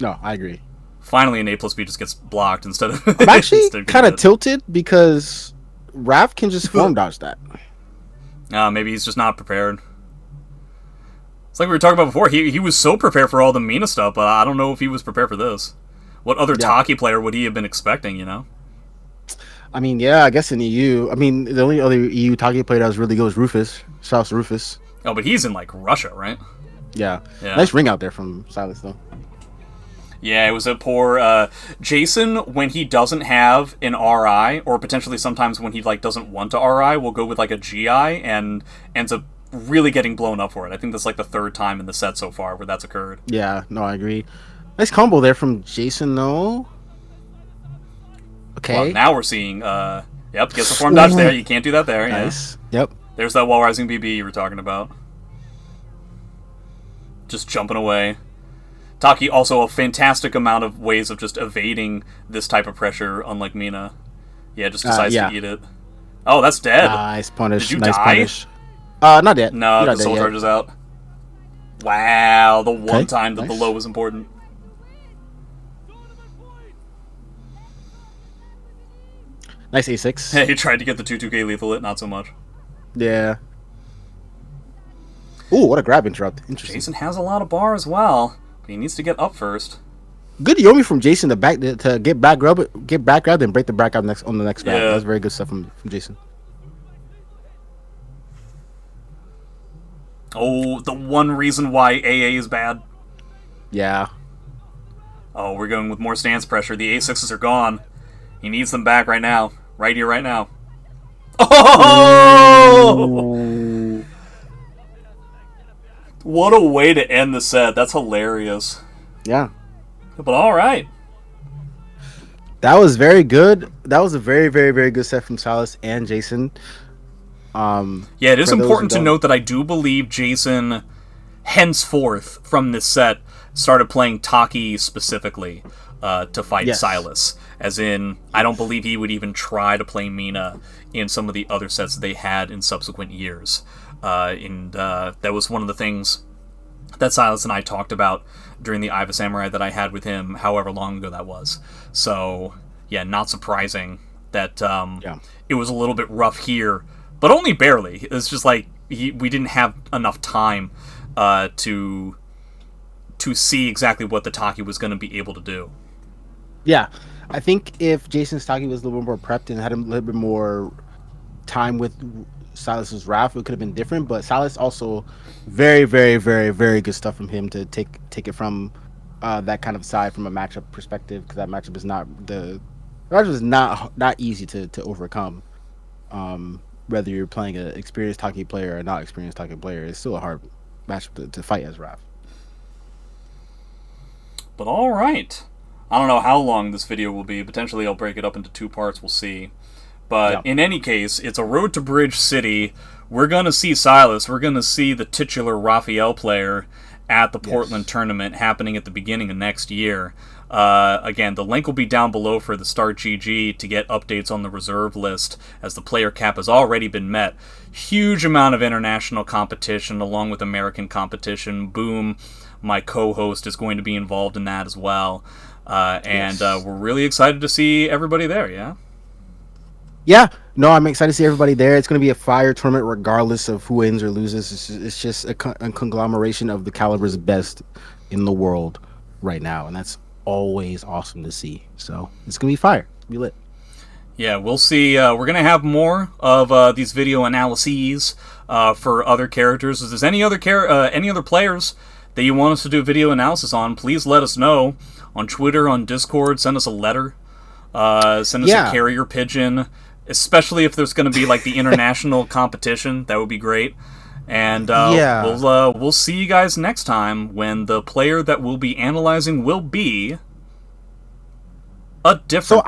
No, I agree. Finally, an A plus B just gets blocked instead of... I'm actually kind of tilted because Raph can just form dodge that. Maybe he's just not prepared. It's like we were talking about before. He was so prepared for all the Mina stuff, but I don't know if he was prepared for this. What other Taki player would he have been expecting, I mean, yeah, I guess in EU. I mean, the only other EU Taki player that was really good was Rufus. Shout out to Rufus. Oh, but he's in, Russia, right? Yeah. Nice ring out there from SSylus, though. Yeah, it was a poor... Jason, when he doesn't have an RI, or potentially sometimes when he doesn't want to RI, will go with a GI and ends up really getting blown up for it. I think that's the third time in the set so far where that's occurred. Yeah, no, I agree. Nice combo there from Jason, though. Okay. Well, now we're seeing... yep, gets the form dodge there. You can't do that there. Nice. Yeah. Yep. There's that wall rising BB you were talking about. Just jumping away. Taki also a fantastic amount of ways of just evading this type of pressure, unlike Mina. Yeah, just decides to eat it. Oh, that's dead. Nice punish. Did you nice die? Punish. Not yet. No, the soul charge is out. Wow, the one time that the low was important. Nice A6. Hey, he tried to get the 2-2K lethal hit, not so much. Yeah. Ooh, what a grab interrupt. Interesting. Jason has a lot of bar as well. He needs to get up first. Good Yomi from Jason to get back grab, and break the back grab on the next grab. Yeah. That's very good stuff from Jason. Oh, the one reason why AA is bad. Yeah. Oh, we're going with more stance pressure. The A6s are gone. He needs them back right now. Right here, right now. Oh! Ooh. What a way to end the set. That's hilarious. Yeah. But all right. That was very good. That was a very, very, very good set from SSylus and Jason. Yeah, it is important to note that I do believe Jason, henceforth, from this set, started playing Taki specifically to fight SSylus. As in, I don't believe he would even try to play Mina in some of the other sets they had in subsequent years. That was one of the things that SSylus and I talked about during the Iva Samurai that I had with him, however long ago that was. So, yeah, not surprising that it was a little bit rough here, but only barely. It's just we didn't have enough time to see exactly what the Taki was going to be able to do. Yeah, I think if Jason's Taki was a little bit more prepped and had a little bit more time with SSylus's Raph, it could have been different. But SSylus also very, very, very, very good stuff from him to take it from that kind of side from a matchup perspective, because that matchup is not easy to overcome. Whether you're playing an experienced Taki player or not experienced Taki player, it's still a hard matchup to fight as Raph. But all right. I don't know how long this video will be. Potentially I'll break it up into 2 parts. We'll see. But in any case, it's a Road to Bridge City. We're going to see SSylus. We're going to see the titular Raphael player at the Portland tournament happening at the beginning of next year. Again, the link will be down below for the Start GG to get updates on the reserve list, as the player cap has already been met. Huge amount of international competition along with American competition. Boom, my co-host, is going to be involved in that as well. We're really excited to see everybody there, yeah? Yeah, No, I'm excited to see everybody there. It's going to be a fire tournament regardless of who wins or loses. It's just a conglomeration of the caliber's best in the world right now, and that's always awesome to see. So it's going to be fire. It's going to be lit. Yeah, we'll see. We're gonna have more of these video analyses for other characters. If there's any other players that you want us to do video analysis on, please let us know on Twitter, on Discord. Send us a letter. Send us a Yeah. carrier pigeon. Especially if there's going to be like the international competition, that would be great. And Yeah. we'll see you guys next time when the player that we'll be analyzing will be a So different